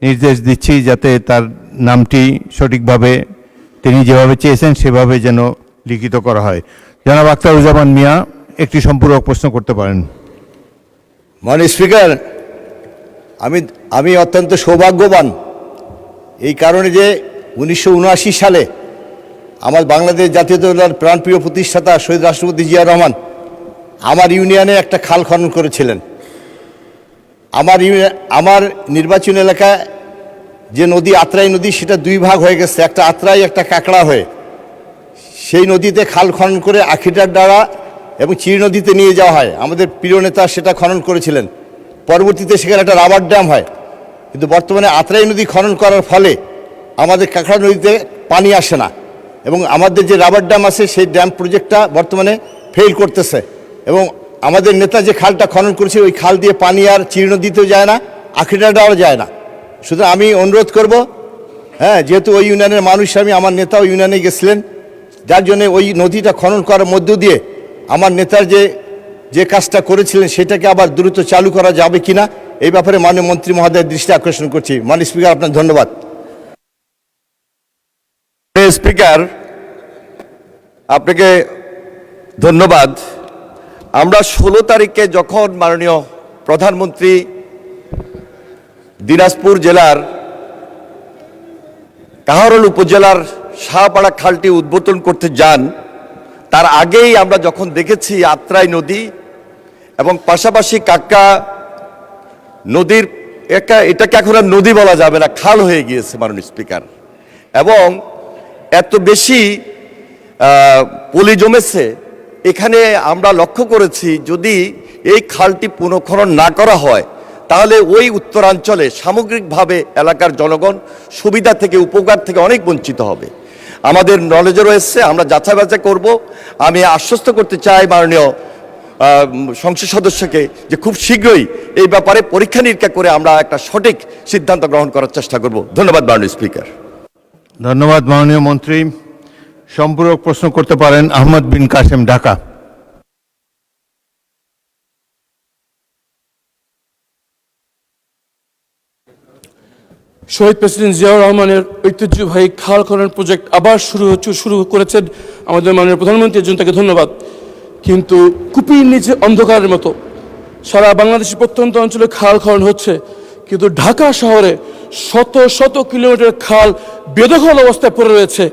A: নির্দেশ দিচ্ছি যাতে তার নামটি সঠিকভাবে তিনি যেভাবে চেয়েছেন সেভাবে যেন লিখিত করা হয়। জনাব আখতারুজ্জামান মিয়া একটি সম্পূরক প্রশ্ন করতে পারেন।
J: মাননীয় স্পিকার, আমি অত্যন্ত সৌভাগ্যবান এই কারণে যে 1979 সালে আমার বাংলাদেশ জাতীয়তাবাদী প্রাণপ্রিয় প্রতিষ্ঠাতা শহীদ রাষ্ট্রপতি জিয়া রহমান আমার ইউনিয়নে একটা খাল খনন করেছিলেন। আমার নির্বাচন এলাকায় যে নদী আত্রাই নদী, সেটা দুই ভাগ হয়ে গেছে, একটা আত্রাই একটা কাকড়া হয়ে। সেই নদীতে খাল খনন করে আখিটার দ্বারা এবং চির নদীতে নিয়ে যাওয়া হয়। আমাদের প্রিয় নেতা সেটা খনন করেছিলেন। পরবর্তীতে সেখানে একটা রাবার ড্যাম হয়, কিন্তু বর্তমানে আত্রাই নদী খনন করার ফলে আমাদের কাকড়া নদীতে পানি আসে না এবং আমাদের যে রাবার ড্যাম আছে সেই ড্যাম প্রজেক্টটা বর্তমানে ফেল করতেছে এবং আমাদের নেতা যে খালটা খনন করেছে ওই খাল দিয়ে পানি আর চির নদীতেও যায় না, আখিটাটাও যায় না। সুতরাং আমি অনুরোধ করব, যেহেতু ওই ইউনিয়নের মানুষ, আমার নেতা ওই ইউনিয়নে গেছিলেন, যার জন্য ওই নদীটা খনন করার মধ্য দিয়ে আমার নেতার যে কাজটা করেছিলেন সেটাকে আবার দ্রুত চালু করা যাবে কিনা এই ব্যাপারে মাননীয় মন্ত্রী মহোদয়ের দৃষ্টি আকর্ষণ করছি। মাননীয় স্পিকার, আপনার ধন্যবাদ। স্পিকার, আপনাকে ধন্যবাদ। আমরা 16 তারিখে যখন মাননীয় প্রধানমন্ত্রী দিনাজপুর জেলার কাহারোল উপজেলার শাহপাড়া খালটি উদ্বোধন করতে যান, তার আগেই আমরা যখন দেখেছি আত্রাই নদী এবং পাশাপাশি কাকা নদীর এটাকে এখন আর নদী বলা যাবে না, খাল হয়ে গিয়েছে মাননীয় স্পিকার, এবং এত বেশি পলি জমেছে এখানে। আমরা লক্ষ্য করেছি যদি এই খালটি পুনঃখনন না করা হয় তাহলে ওই উত্তরাঞ্চলে সামগ্রিকভাবে এলাকার জনগণ সুবিধা থেকে, উপকার থেকে অনেক বঞ্চিত হবে। আমাদের নলেজে রয়েছে, আমরা যাচাই বাছাই করব। আমি আশ্বস্ত করতে চাই মাননীয় সংসদ সদস্যকে যে খুব শীঘ্রই এই ব্যাপারে পরীক্ষা নিরীক্ষা করে আমরা একটা সঠিক সিদ্ধান্ত গ্রহণ করার চেষ্টা করব। ধন্যবাদ মাননীয় স্পিকার।
A: ধন্যবাদ মাননীয় মন্ত্রী। সম্পূরক প্রশ্ন করতে পারেন আহমদ বিন কাসেম, ঢাকা।
K: শহীদ প্রেসিডেন্ট জিয়াউর রহমানের ঐতিহ্যবাহী খাল খনন প্রজেক্ট আবার শুরু করেছেন আমাদের মাননীয় প্রধানমন্ত্রীর জন্য তাকে ধন্যবাদ। কিন্তু কুপির নিচে অন্ধকারের মতো সারা বাংলাদেশের প্রত্যন্ত অঞ্চলে খাল খনন হচ্ছে, কিন্তু ঢাকা শহরে শত শত কিলোমিটার খাল বেদখল অবস্থায় পড়ে রয়েছে।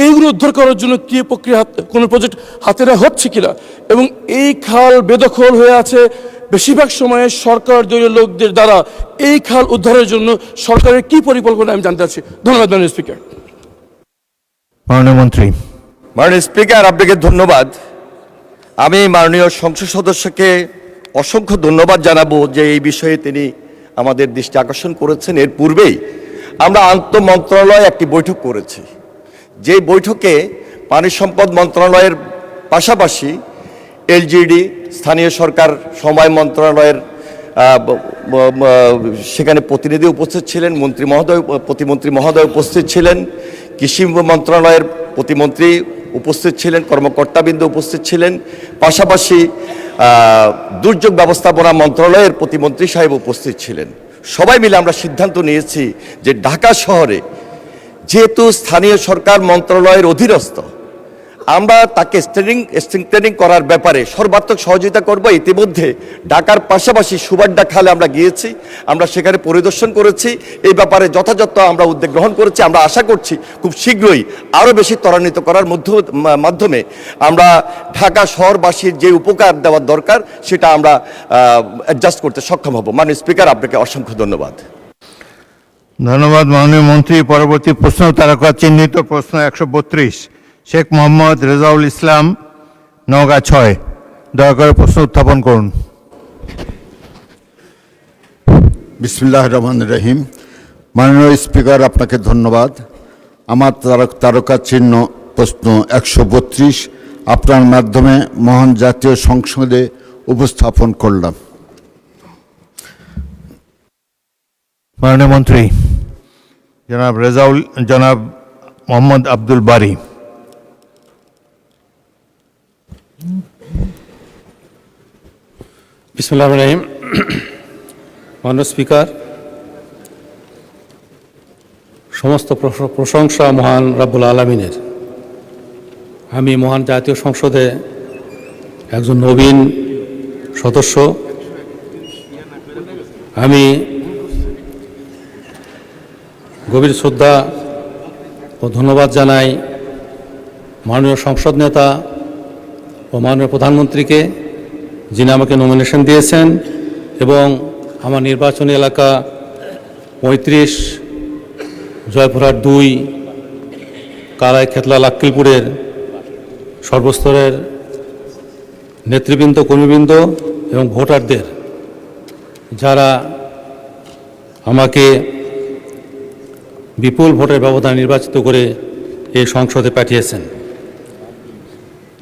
K: এইগুলো উদ্ধার করার জন্য কি প্রক্রিয়া, কোনো প্রজেক্ট হাতে নেওয়া হচ্ছে কিনা? এবং এই খাল বেদখল হয়ে আছে বেশিরভাগ সময়ে সরকার দলীয় লোকদের দ্বারা। এই খাল উদ্ধারের জন্য সরকারের কি পরিকল্পনা আমি জানতে চাচ্ছি। ধন্যবাদ মাননীয় স্পিকার।
A: মাননীয় মন্ত্রী।
J: মাননীয় স্পিকার, আপনাকে ধন্যবাদ। আমি মাননীয় সংসদ সদস্যকে অসংখ্য ধন্যবাদ জানাবো যে এই বিষয়ে তিনি আমাদের দৃষ্টি আকর্ষণ করেছেন। এর পূর্বেই আমরা আন্তঃমন্ত্রণালয় একটি বৈঠক করেছি, যে বৈঠকে পানি সম্পদ মন্ত্রণালয়ের পাশাপাশি এলজিডি, স্থানীয় সরকার সমবায় মন্ত্রণালয়ের সেখানে প্রতিনিধি উপস্থিত ছিলেন, প্রতিমন্ত্রী মহোদয় উপস্থিত ছিলেন, কৃষি মন্ত্রণালয়ের প্রতিমন্ত্রী উপস্থিত ছিলেন, কর্মকর্তাবৃন্দ উপস্থিত ছিলেন, পাশাপাশি দুর্যোগ ব্যবস্থাপনা মন্ত্রণালয়ের প্রতিমন্ত্রী সাহেব উপস্থিত ছিলেন। সবাই মিলে আমরা সিদ্ধান্ত নিয়েছি যে ঢাকা শহরে যেহেতু স্থানীয় সরকার মন্ত্রণালয়ের অধীনস্থ, আমরা তাকে স্ট্রেংথেনিং করার ব্যাপারে সর্বাত্মক সহযোগিতা করব। ইতিমধ্যে ঢাকার পাশাপাশি সুবাড্ডা খালে আমরা গিয়েছি, আমরা সেখানে পরিদর্শন করেছি, এই ব্যাপারে যথাযথ আমরা উদ্যোগ গ্রহণ করেছি। আমরা আশা করছি খুব শীঘ্রই আরও বেশি ত্বরান্বিত করার মাধ্যমে আমরা ঢাকা শহরবাসীর যে উপকার দেওয়ার দরকার সেটা আমরা অ্যাডজাস্ট করতে সক্ষম হব। মাননীয় স্পিকার, আপনাকে অসংখ্য ধন্যবাদ।
A: ধন্যবাদ মাননীয় মন্ত্রী। পরবর্তী প্রশ্ন তারকা চিহ্নিত প্রশ্ন 132, শেখ মোহাম্মদ রেজাউল ইসলাম, নওগাঁ 6। দয়া করে প্রশ্ন উত্থাপন করুন।
L: বিসমিল্লাহির রহমানির রহিম। মাননীয় স্পিকার, আপনাকে ধন্যবাদ। আমার তারকা চিহ্ন প্রশ্ন 132 আপনার মাধ্যমে মহান জাতীয় সংসদে উপস্থাপন করলাম।
A: মাননীয় মন্ত্রী জনাব মোহাম্মদ আব্দুল বারী।
I: বিসমিল্লাহির রহমানির রহিম। মাননীয় স্পিকার, সমস্ত প্রশংসা মহান রাব্বুল আলামিনের। আমি মহান জাতীয় সংসদে একজন নবীন সদস্য। আমি গভীর শ্রদ্ধা ও ধন্যবাদ জানাই মাননীয় সংসদ নেতা ও মাননীয় প্রধানমন্ত্রীকে, যিনি আমাকে নমিনেশন দিয়েছেন এবং আমার নির্বাচনী এলাকা 35 জয়পুরহাট 2 কালাই খেতলা লাক্কিলপুরের সর্বস্তরের নেতৃবৃন্দ, কর্মীবৃন্দ এবং ভোটারদের, যারা আমাকে বিপুল ভোটের ব্যবধানে নির্বাচিত করে এই সংসদে পাঠিয়েছেন।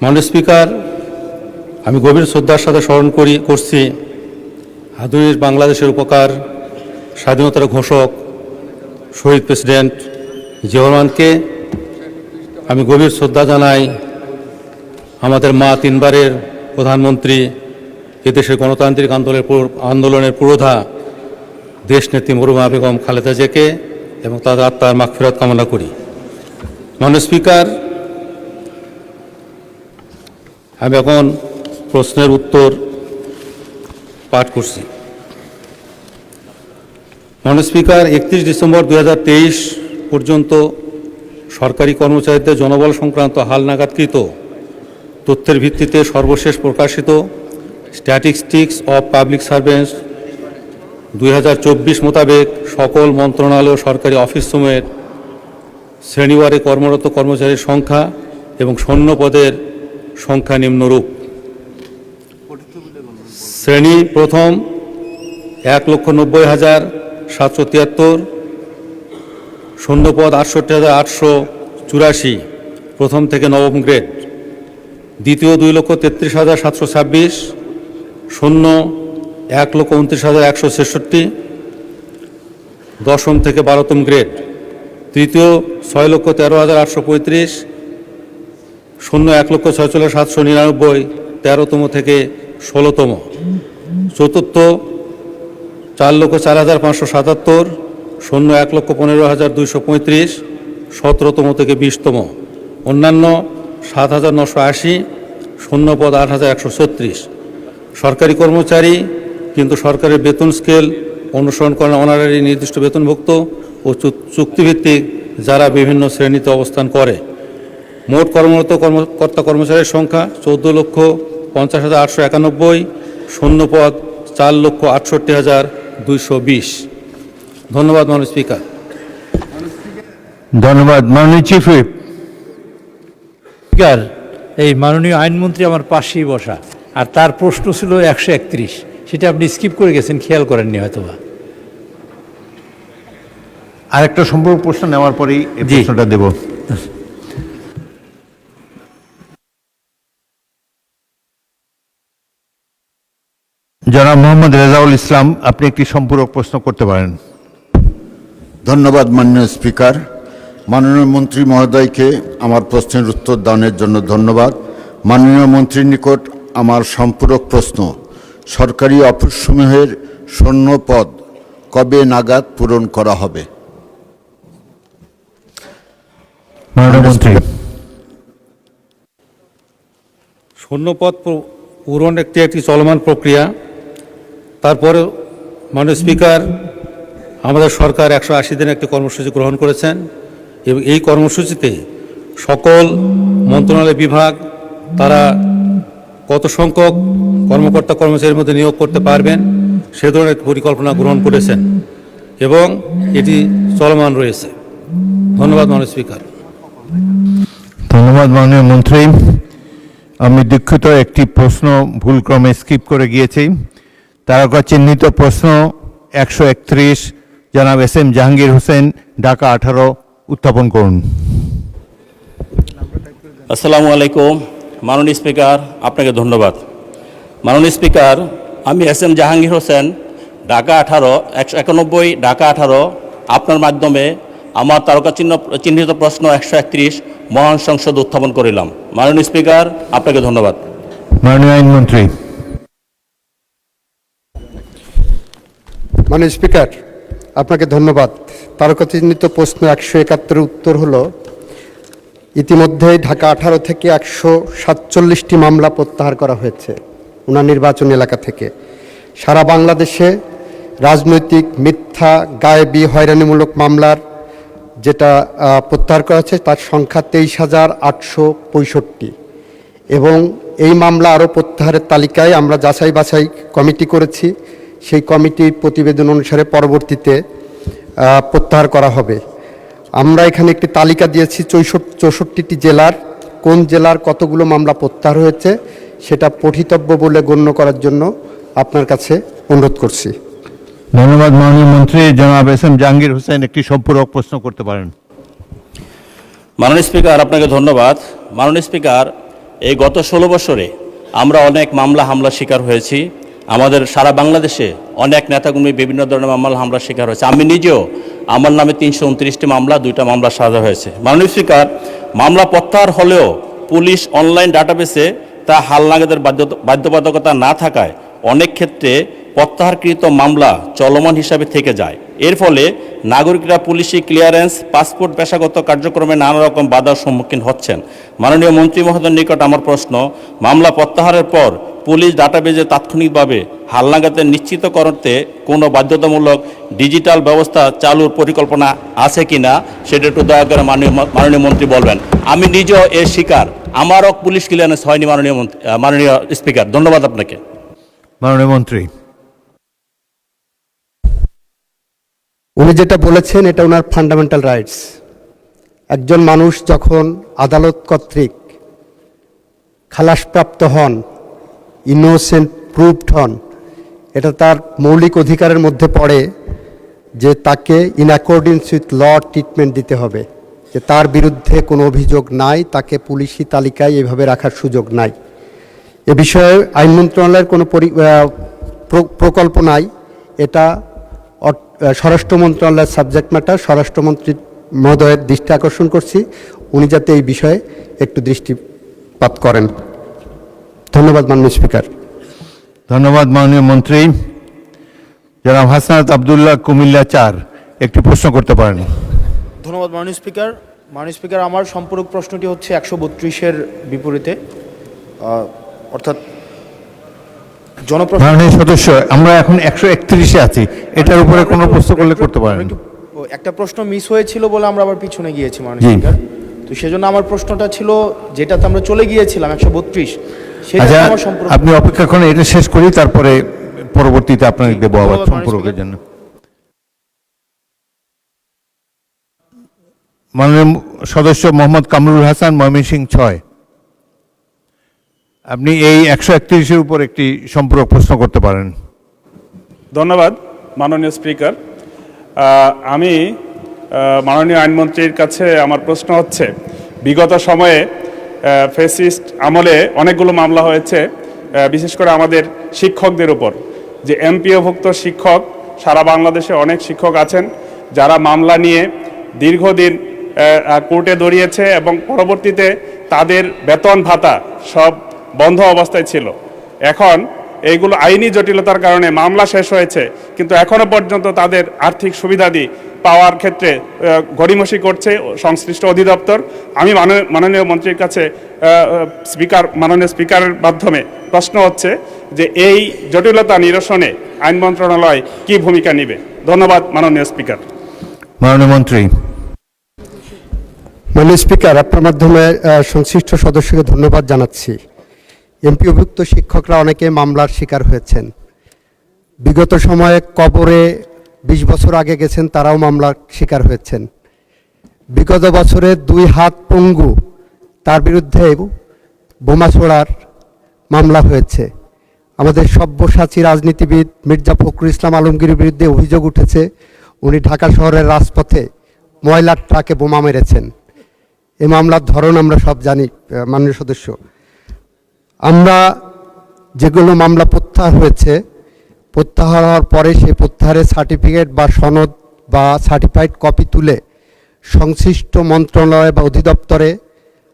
I: মাননীয় স্পিকার, আমি গভীর শ্রদ্ধার সাথে স্মরণ করছি আধুনিক বাংলাদেশের উপকার স্বাধীনতার ঘোষক শহীদ প্রেসিডেন্ট জিয়াউর রহমানকে। আমি গভীর শ্রদ্ধা জানাই আমাদের মা 3 বারের প্রধানমন্ত্রী, এদেশের গণতান্ত্রিক আন্দোলনের পুরোধা দেশনেত্রী মরহুমা বেগম খালেদা জিয়াকে এবং তাদের আত্মার মাগফিরাত কামনা করি। মাননীয় স্পিকার, আমি এখন প্রশ্নের উত্তর পাঠ করছি। মাননীয় স্পিকার, 31 ডিসেম্বর 2023 পর্যন্ত সরকারি কর্মচারীদের জনবল সংক্রান্ত হালনাগাদকৃত তথ্যের ভিত্তিতে সর্বশেষ প্রকাশিত স্ট্যাটিস্টিক্স অফ পাবলিক সার্ভেন্টস 2024 মোতাবেক সকল মন্ত্রণালয় ও সরকারি অফিসসমূহের শ্রেণীওয়ারে কর্মরত কর্মচারীর সংখ্যা এবং শূন্য পদের সংখ্যা নিম্নরূপ। শ্রেণী প্রথম 1,90,773, শূন্য পদ 68,884, প্রথম থেকে নবম গ্রেড। দ্বিতীয় 2,33,726, শূন্য 1,29,166, দশম থেকে 12তম গ্রেড। তৃতীয় 6,13,835, শূন্য 1,46,799, 13তম থেকে 16তম। চতুর্থ 4,04,577, শূন্য 1,15,235, 17তম থেকে 20তম। অন্যান্য 7,980, শূন্য পদ 8,136। সরকারি কর্মচারী কিন্তু সরকারের বেতন স্কেল অনুসরণ করেন অনারারি নির্দিষ্ট বেতনভুক্ত ও চুক্তিভিত্তিক যারা বিভিন্ন শ্রেণীতে অবস্থান করে। মোট কর্মরত কর্মচারীর সংখ্যা 14,50,891, শূন্য পদ 4,68,220। ধন্যবাদ মাননীয় স্পিকার।
A: ধন্যবাদ মাননীয় চিফ হুইপ।
I: স্পিকার, এই মাননীয় আইনমন্ত্রী আমার পাশেই বসা, আর তার প্রশ্ন ছিল 131, সেটা আপনি স্কিপ করে গেছেন, খেয়াল করেননি হয়তোবা।
A: আরেকটা সম্পূর্ণ প্রশ্ন নেওয়ার পরেই এই প্রশ্নটা দেব। জনাব মোহাম্মদ রেজাউল ইসলাম, আপনি একটি সম্পূরক প্রশ্ন করতে পারেন।
L: ধন্যবাদ মাননীয় স্পিকার। মাননীয় মন্ত্রী মহোদয়কে আমার প্রশ্নের উত্তর দানের জন্য ধন্যবাদ। মাননীয় মন্ত্রীর নিকট আমার সম্পূরক প্রশ্ন, সরকারি অফিসসমূহের শূন্য পদ কবে নাগাদ পূরণ করা হবে?
A: মাননীয় মন্ত্রী।
I: শূন্যপদ পূরণ একটি চলমান প্রক্রিয়া। তারপরে মাননীয় স্পিকার, আমাদের সরকার 180 দিনের একটি কর্মসূচি গ্রহণ করেছেন এবং এই কর্মসূচিতে সকল মন্ত্রণালয় বিভাগ তারা কত সংখ্যক কর্মকর্তা কর্মচারীর মধ্যে নিয়োগ করতে পারবেন সে ধরনের একটি পরিকল্পনা গ্রহণ করেছেন এবং এটি চলমান রয়েছে। ধন্যবাদ মাননীয় স্পিকার।
A: ধন্যবাদ মাননীয় মন্ত্রী। আমি দুঃখিত, একটি প্রশ্ন ভুলক্রমে স্কিপ করে গিয়েছি। তারকা চিহ্নিত প্রশ্ন 131 জনাব SM জাহাঙ্গীর হোসেন, ঢাকা 18 উত্থাপন করুন।
M: আসসালামু আলাইকুম মাননীয় স্পিকার, আপনাকে ধন্যবাদ। মাননীয় স্পিকার, আমি SM জাহাঙ্গীর হোসেন, ঢাকা 18 191 ঢাকা 18 আপনার মাধ্যমে আমার তারকা চিহ্নিত প্রশ্ন 131 মহান সংসদ উত্থাপন করিলাম। মাননীয় স্পিকার, আপনাকে ধন্যবাদ।
A: মাননীয় আইনমন্ত্রী।
N: মাননীয় স্পিকার, আপনাকে ধন্যবাদ। তারকা চিহ্নিত প্রশ্ন 171 উত্তর হলো, ইতিমধ্যেই ঢাকা 18 থেকে 147টি মামলা প্রত্যাহার করা হয়েছে ওনার নির্বাচন এলাকা থেকে। সারা বাংলাদেশে রাজনৈতিক মিথ্যা গায়েবী হয়রানিমূলক মামলার যেটা প্রত্যাহার করা হয়েছে তার সংখ্যা 23,865 এবং এই মামলা আরও প্রত্যাহারের তালিকায় আমরা যাচাই বাছাই কমিটি করেছি। সেই কমিটির প্রতিবেদন অনুসারে পরবর্তীতে প্রত্যাহার করা হবে। আমরা এখানে একটি তালিকা দিয়েছি 64টি জেলার, কোন জেলার কতগুলো মামলা প্রত্যাহার হয়েছে সেটা পঠিতব্য বলে গণ্য করার জন্য আপনার কাছে অনুরোধ করছি।
A: ধন্যবাদ মাননীয় মন্ত্রী। জনাব SM জাহাঙ্গীর হোসেন একটি সম্পূরক প্রশ্ন করতে পারেন।
M: মাননীয় স্পিকার, আপনাকে ধন্যবাদ। মাননীয় স্পিকার, এই গত 16 বছরে আমরা অনেক মামলা হামলার শিকার হয়েছি। আমাদের সারা বাংলাদেশে অনেক নেতাকর্মী বিভিন্ন ধরনের মামলা হামলার শিকার হয়েছে। আমি নিজেও, আমার নামে 329টি মামলা, 2টা মামলা সাজা হয়েছে। মাননীয় স্পিকার, মামলা প্রত্যাহার হলেও পুলিশ অনলাইন ডাটাবেসে তা হালনাগাদের বাধ্যবাধকতা না থাকায় অনেক ক্ষেত্রে প্রত্যাহারকৃত মামলা চলমান হিসাবে থেকে যায়। এর ফলে নাগরিকরা পুলিশি ক্লিয়ারেন্স, পাসপোর্ট, পেশাগত কার্যক্রমে নানা রকম বাধার সম্মুখীন হচ্ছেন। মাননীয় মন্ত্রী মহোদয়ের নিকট আমার প্রশ্ন, মামলা প্রত্যাহারের পর পুলিশ ডাটাবেজে তাৎক্ষণিকভাবে হালনাগাদের নিশ্চিত করতে কোনো বাধ্যতামূলক ডিজিটাল ব্যবস্থা চালুর পরিকল্পনা আছে কিনা সেটা একটু দয়া করে মাননীয় মন্ত্রী বলবেন। আমি নিজেও এর শিকার, আমারও পুলিশ ক্লিয়ারেন্স হয়নি মাননীয় স্পিকার। ধন্যবাদ আপনাকে।
A: মাননীয় মন্ত্রী।
N: উনি যেটা বলেছেন এটা ওনার ফান্ডামেন্টাল রাইটস। একজন মানুষ যখন আদালত কর্তৃক খালাসপ্রাপ্ত হন, ইনোসেন্ট প্রুভড হন, এটা তার মৌলিক অধিকারের মধ্যে পড়ে যে তাকে in accordance with law treatment দিতে হবে, যে তার বিরুদ্ধে কোনো অভিযোগ নাই, তাকে পুলিশি তালিকায় এভাবে রাখার সুযোগ নাই। এ বিষয়ে আইন মন্ত্রণালয়ের কোনো প্রকল্প নাই। এটা স্বরাষ্ট্র মন্ত্রণালয়ের সাবজেক্ট ম্যাটার। স্বরাষ্ট্রমন্ত্রী মহোদয়ের দৃষ্টি আকর্ষণ করছি, উনি যাতে এই বিষয়ে একটু দৃষ্টিপাত করেন। ধন্যবাদ মাননীয় স্পিকার।
A: ধন্যবাদ মাননীয় মন্ত্রী। জনাব হাসনাত আবদুল্লাহ, কুমিল্লা 4 একটি প্রশ্ন করতে পারেন।
O: ধন্যবাদ মাননীয় স্পিকার। মাননীয় স্পিকার, আমার সম্পূরক প্রশ্নটি হচ্ছে 132-এর বিপরীতে, অর্থাৎ
A: মাননীয় সদস্য, আমরা এখন 131-এ আছি, এটার উপরে কোনো প্রশ্ন করলে করতে পারেন।
O: একটা প্রশ্ন মিস হয়েছিল বলে আমরা আবার পিছনে গিয়েছি মাননীয় স্পিকার, তো সেজন্য আমার প্রশ্নটা ছিল যেটাতে আমরা চলে গিয়েছিলাম 132, সেটা আমার সম্পূরক।
A: আপনি অপেক্ষা করেন, এটা শেষ করি, তারপরে পরবর্তীতে আপনাকে দেবো আবার সম্পর্কের জন্য। মাননীয় সদস্য মোহাম্মদ কামরুল হাসান, ময়মনসিংহ 6, আপনি এই 131-এর উপর একটি সম্পূরক প্রশ্ন করতে পারেন।
P: ধন্যবাদ মাননীয় স্পিকার। আমি মাননীয় আইনমন্ত্রীর কাছে আমার প্রশ্ন হচ্ছে, বিগত সময়ে ফ্যাসিস্ট আমলে অনেকগুলো মামলা হয়েছে, বিশেষ করে আমাদের শিক্ষকদের উপর। যে এমপিওভুক্ত শিক্ষক, সারা বাংলাদেশে অনেক শিক্ষক আছেন যারা মামলা নিয়ে দীর্ঘদিন কোর্টে দৌড়িয়েছে এবং পরবর্তীতে তাদের বেতন ভাতা সব বন্ধ অবস্থায় ছিল। এখন এইগুলো আইনি জটিলতার কারণে মামলা শেষ হয়েছে, কিন্তু এখনো পর্যন্ত তাদের আর্থিক সুবিধাদি পাওয়ার ক্ষেত্রে গড়িমসি করছে সংশ্লিষ্ট অধিদপ্তর। আমি মাননীয় মন্ত্রীর কাছে মাননীয় স্পিকারের মাধ্যমে প্রশ্ন হচ্ছে যে এই জটিলতা নিরসনে আইন মন্ত্রণালয় কি ভূমিকা নেবে? ধন্যবাদ মাননীয় স্পিকার।
A: মাননীয় মন্ত্রী।
N: মাননীয় স্পিকার, আপনার মাধ্যমে সংশ্লিষ্ট সদস্যকে ধন্যবাদ জানাচ্ছি। এমপিওভুক্ত শিক্ষকরা অনেকে মামলার শিকার হয়েছেন। বিগত সময়ে কবরে 20 বছর আগে গেছেন, তারাও মামলার শিকার হয়েছেন। বিগত বছরে 2 হাত পঙ্গু, তার বিরুদ্ধে বোমা ছোড়ার মামলা হয়েছে। আমাদের সব্যসাচী রাজনীতিবিদ মির্জা ফখরুল ইসলাম আলমগীরের বিরুদ্ধে অভিযোগ উঠেছে, উনি ঢাকা শহরের রাজপথে ময়লার ট্রাকে বোমা মেরেছেন। এই মামলার ধরন আমরা সব জানি মাননীয় সদস্য। আমরা যেগুলো মামলা প্রত্যাহার হয়েছে, প্রত্যাহার হওয়ার পরে সেই প্রত্যাহারের সার্টিফিকেট বা সনদ বা সার্টিফাইড কপি তুলে সংশ্লিষ্ট মন্ত্রণালয় বা অধিদপ্তরে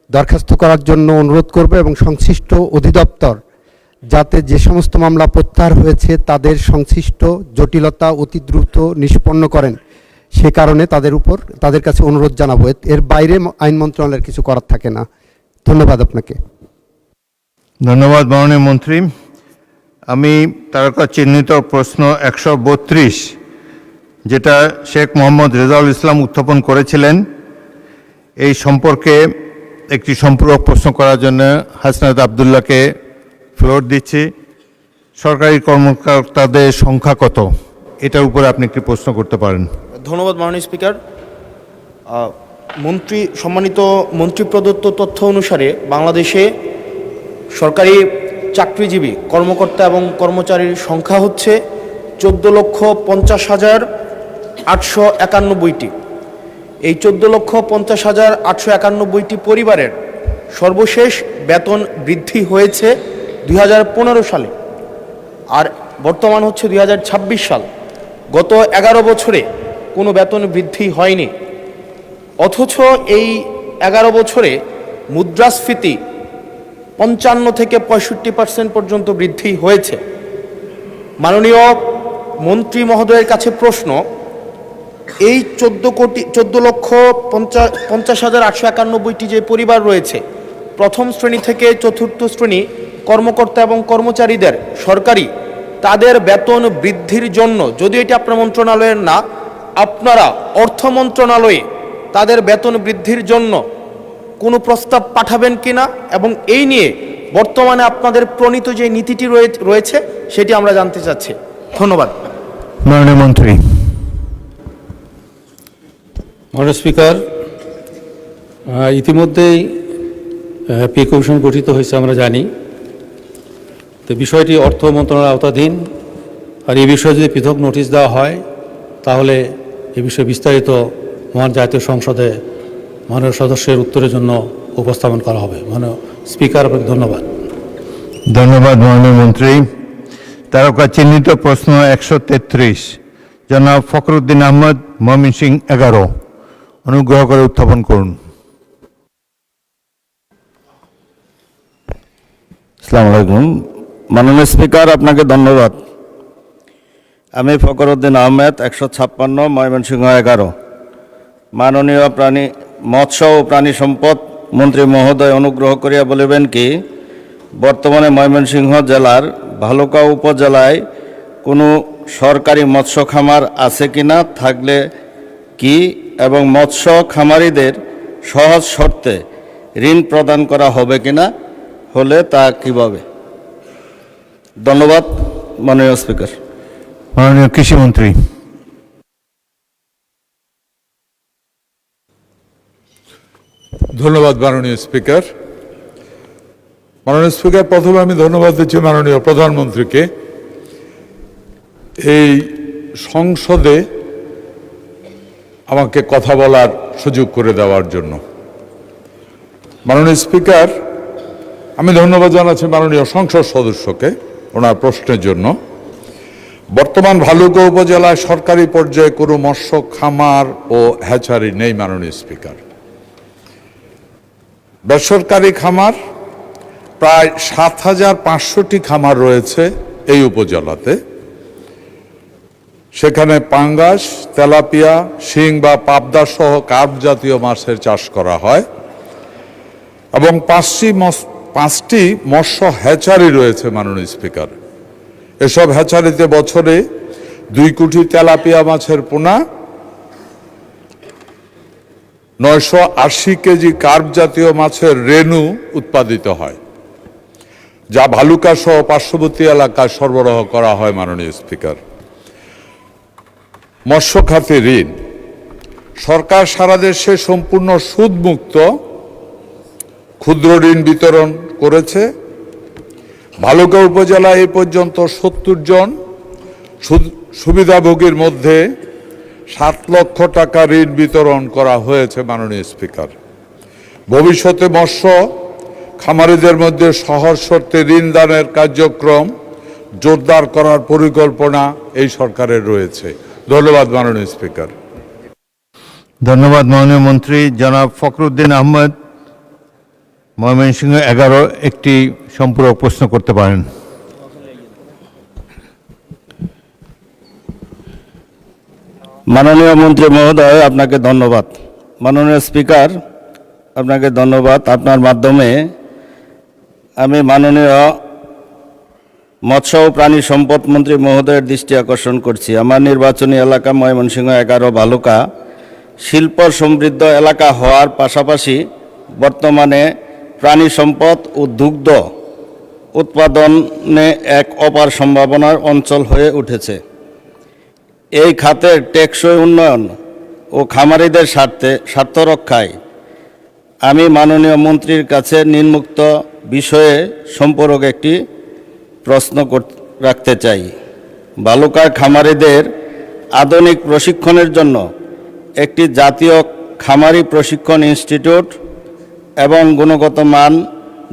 N: দরখাস্ত করার জন্য অনুরোধ করব, এবং সংশ্লিষ্ট অধিদপ্তর যাতে যে সমস্ত মামলা প্রত্যাহার হয়েছে তাদের সংশ্লিষ্ট জটিলতা অতি দ্রুত নিষ্পন্ন করেন, সে কারণে তাদের কাছে অনুরোধ জানাবো। এর বাইরে আইন মন্ত্রণালয়ের কিছু করার থাকে না। ধন্যবাদ আপনাকে।
A: ধন্যবাদ মাননীয় মন্ত্রী। আমি তারকা চিহ্নিত প্রশ্ন 132, যেটা শেখ মোহাম্মদ রেজাউল ইসলাম উত্থাপন করেছিলেন, এই সম্পর্কে একটি সম্পূরক প্রশ্ন করার জন্য হাসনাত আবদুল্লাহকে ফ্লোর দিচ্ছি। সরকারি কর্মকর্তাদের সংখ্যা কত, এটার উপরে আপনি একটি প্রশ্ন করতে পারেন।
O: ধন্যবাদ মাননীয় স্পিকার। সম্মানিত মন্ত্রী প্রদত্ত তথ্য অনুসারে বাংলাদেশে সরকারি চাকরিজীবী কর্মকর্তা এবং কর্মচারীর সংখ্যা হচ্ছে 14,50,891টি। এই 14,50,891টি পরিবারের সর্বশেষ বেতন বৃদ্ধি হয়েছে 2015 সালে, আর বর্তমান হচ্ছে 2026 সাল। গত 11 বছরে কোনো বেতন বৃদ্ধি হয়নি, অথচ এই 11 বছরে মুদ্রাস্ফীতি 55 থেকে 65% পর্যন্ত বৃদ্ধি হয়েছে। মাননীয় মন্ত্রী মহোদয়ের কাছে প্রশ্ন, এই 14,50,891টি যে পরিবার রয়েছে, প্রথম শ্রেণী থেকে চতুর্থ শ্রেণী কর্মকর্তা এবং কর্মচারীদের সরকারি তাদের বেতন বৃদ্ধির জন্য, যদিও এটি আপনার মন্ত্রণালয়ের না, আপনারা অর্থ মন্ত্রণালয়ে তাদের বেতন বৃদ্ধির জন্য কোনো প্রস্তাব পাঠাবেন কিনা, এবং এই নিয়ে বর্তমানে আপনাদের প্রণীত যে নীতিটি রয়েছে সেটি আমরা জানতে চাচ্ছি। ধন্যবাদ
A: মাননীয় মন্ত্রী।
I: মাননীয় স্পিকার, ইতিমধ্যেই পে কমিশন গঠিত হয়েছে আমরা জানি। তো বিষয়টি অর্থ মন্ত্রণালয়ের আওতাধীন, আর এই বিষয়ে যদি পৃথক নোটিশ দেওয়া হয় তাহলে এ বিষয়ে বিস্তারিত মহান জাতীয় সংসদে মাননীয় সদস্যের উত্তরের জন্য উপস্থাপন করা হবে। মাননীয় স্পিকার, আপনাকে ধন্যবাদ।
A: ধন্যবাদ মাননীয় মন্ত্রী। তারকা চিহ্নিত প্রশ্ন 133, জনাব ফখরুদ্দিন আহমদ, ময়মনসিংহ 11, অনুগ্রহ করে উত্থাপন করুন।
Q: আসসালামু আলাইকুম। মাননীয় স্পিকার, আপনাকে ধন্যবাদ। আমি ফখরুদ্দিন আহমেদ, 156, ময়মনসিংহ 11। মাননীয় মৎস্য ও প্রাণী সম্পদ মন্ত্রী মহোদয় অনুগ্রহ করিয়া বলিবেন কি, বর্তমানে ময়মনসিংহ জেলার ভালুকা উপজেলায় কোনো সরকারি মৎস্য খামার আছে কিনা, থাকলে কি, এবং মৎস্য খামারিদের সহজ শর্তে ঋণ প্রদান করা হবে কিনা, হলে তা কিভাবে? ধন্যবাদ মাননীয় স্পিকার।
A: মাননীয় কৃষিমন্ত্রী।
R: ধন্যবাদ মাননীয় স্পিকার। মাননীয় স্পিকার, প্রথমে আমি ধন্যবাদ দিচ্ছি মাননীয় প্রধানমন্ত্রীকে এই সংসদে আমাকে কথা বলার সুযোগ করে দেওয়ার জন্য। মাননীয় স্পিকার, আমি ধন্যবাদ জানাচ্ছি মাননীয় সংসদ সদস্যকে ওনার প্রশ্নের জন্য। বর্তমান ভালুকা উপজেলায় সরকারি পর্যায়ে কোনো মৎস্য খামার ও হ্যাচারি নেই মাননীয় স্পিকার। বেসরকারি খামার প্রায় 7,500টি খামার রয়েছে এই উপজেলাতে। সেখানে পাঙ্গাস, তেলাপিয়া, শিং বা পাবদা সহ কার্প জাতীয় মাছের চাষ করা হয় এবং 5টি মৎস্য হ্যাচারি রয়েছে মাননীয় স্পিকার। এসব হ্যাচারিতে বছরে 2 কোটি তেলাপিয়া মাছের পোনা, 980 কেজি কার্প জাতীয় মাছের রেণু উৎপাদিত হয়, যা ভালুকা সহ পার্শ্ববর্তী এলাকায় সরবরাহ করা হয়। মাননীয় স্পিকার, মৎস্য খাতে ঋণ সরকার সারা দেশে সম্পূর্ণ সুদমুক্ত ক্ষুদ্র ঋণ বিতরণ করেছে। ভালুকা উপজেলায় এই পর্যন্ত 70 জন সুবিধাভোগীর মধ্যে 7 লক্ষ টাকা ঋণ বিতরণ করা হয়েছে। মাননীয় স্পিকার, ভবিষ্যতে মৎস্য খামারিদের মধ্যে সহজ শর্তে ঋণ দানের কার্যক্রম জোরদার করার পরিকল্পনা এই সরকারের রয়েছে। ধন্যবাদ মাননীয় স্পিকার।
A: ধন্যবাদ মাননীয় মন্ত্রী। জনাব ফখরুদ্দিন আহমেদ, ময়মনসিংহ 11, একটি সম্পূরক প্রশ্ন করতে পারেন।
Q: মাননীয় মন্ত্রী মহোদয়, আপনাকে ধন্যবাদ। মাননীয় স্পিকার, আপনাকে ধন্যবাদ। আপনার মাধ্যমে আমি মাননীয় মৎস্য ও প্রাণী সম্পদ মন্ত্রী মহোদয়ের দৃষ্টি আকর্ষণ করছি। আমার নির্বাচনী এলাকা ময়মনসিংহ 11 ভালুকা শিল্প সমৃদ্ধ এলাকা হওয়ার পাশাপাশি বর্তমানে প্রাণী সম্পদ ও দুগ্ধ উৎপাদনে এক অপার সম্ভাবনার অঞ্চল হয়ে উঠেছে। এই খাতের টেকসই উন্নয়ন ও খামারিদের স্বার্থ রক্ষায় আমি মাননীয় মন্ত্রীর কাছে নিম্নোক্ত বিষয়ে সম্পর্ক একটি প্রশ্ন রাখতে চাই। ভালুকার খামারিদের আধুনিক প্রশিক্ষণের জন্য একটি জাতীয় খামারি প্রশিক্ষণ ইনস্টিটিউট এবং গুণগত মান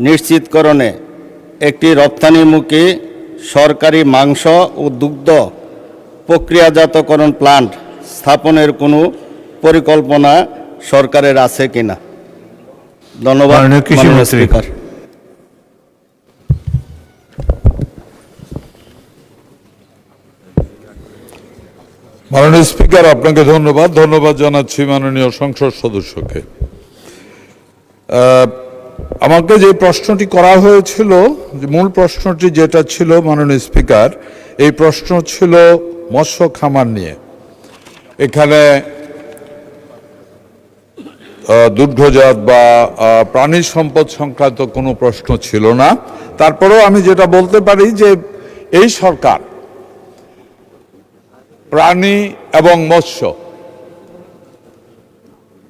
Q: নিশ্চিতকরণে একটি রপ্তানিমুখী সরকারি মাংস ও দুগ্ধ প্রক্রিয়াজাতকরণ প্লান্ট স্থাপনের কোনো পরিকল্পনা সরকারের আছে কিনা? ধন্যবাদ মাননীয় স্পিকার।
R: মাননীয় স্পিকার, আপনাকে ধন্যবাদ জানাচ্ছি মাননীয় সংসদ সদস্যকে। আমাকে যে প্রশ্নটি করা হয়েছিল, মূল প্রশ্নটি যেটা ছিল মাননীয় স্পিকার, এই প্রশ্ন ছিল মৎস্য খামার নিয়ে। এখানে দুগ্ধজাত বা প্রাণী সম্পদ সংক্রান্ত কোনো প্রশ্ন ছিল না। তারপরেও আমি যেটা বলতে পারি যে এই সরকার প্রাণী এবং মৎস্য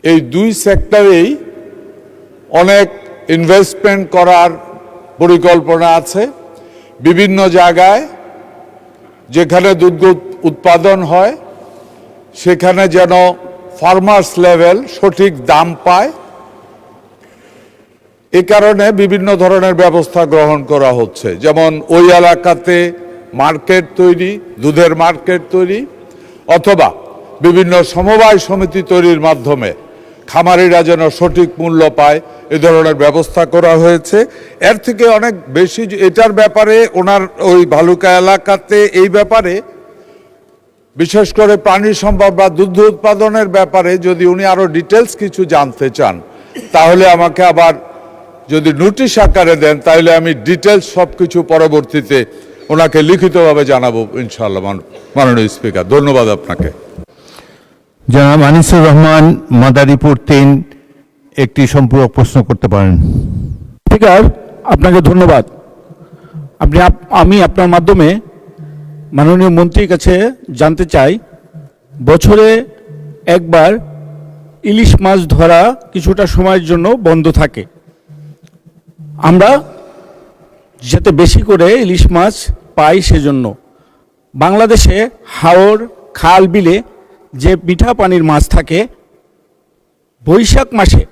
R: এই 2 সেক্টরেই অনেক ইনভেস্টমেন্ট করার পরিকল্পনা আছে। বিভিন্ন জায়গায় যেখানে দুগ্ধ উৎপাদন হয় সেখানে যেন ফার্মার্স লেভেল সঠিক দাম পায়, এ কারণে বিভিন্ন ধরনের ব্যবস্থা গ্রহণ করা হচ্ছে। যেমন ওই এলাকাতে মার্কেট তৈরি, দুধের মার্কেট তৈরি, অথবা বিভিন্ন সমবায় সমিতি তৈরির মাধ্যমে খামারিরা যেন সঠিক মূল্য পায়, এ ধরনের ব্যবস্থা করা হয়েছে। এর থেকে অনেক বেশি এটার ব্যাপারে ওনার ওই ভালুকা এলাকাতে এই ব্যাপারে বিশেষ করে প্রাণী সম্পদ বা দুগ্ধ উৎপাদনের ব্যাপারে যদি উনি আরো ডিটেলস কিছু জানতে চান তাহলে আমাকে আবার যদি নোটিশ আকারে দেন তাহলে আমি ডিটেলস সব কিছু পরবর্তীতে ওনাকে লিখিতভাবে জানাবো ইনশাআল্লাহ। মাননীয় স্পিকার, ধন্যবাদ আপনাকে।
A: জনাব আনিসুর রহমান, মাদারীপুর 3, একটি সম্পূরক প্রশ্ন করতে পারেন।
K: স্পিকার, আপনাকে ধন্যবাদ। আমি আপনার মাধ্যমে মাননীয় মন্ত্রীর কাছে জানতে চাই, বছরে একবার ইলিশ মাছ ধরা কিছুটা সময়ের জন্য বন্ধ থাকে। আমরা যাতে বেশি করে ইলিশ মাছ পাই সেজন্য বাংলাদেশে হাওর, খাল, বিলে যে মিঠা পানির মাছ থাকে, বৈশাখ মাসে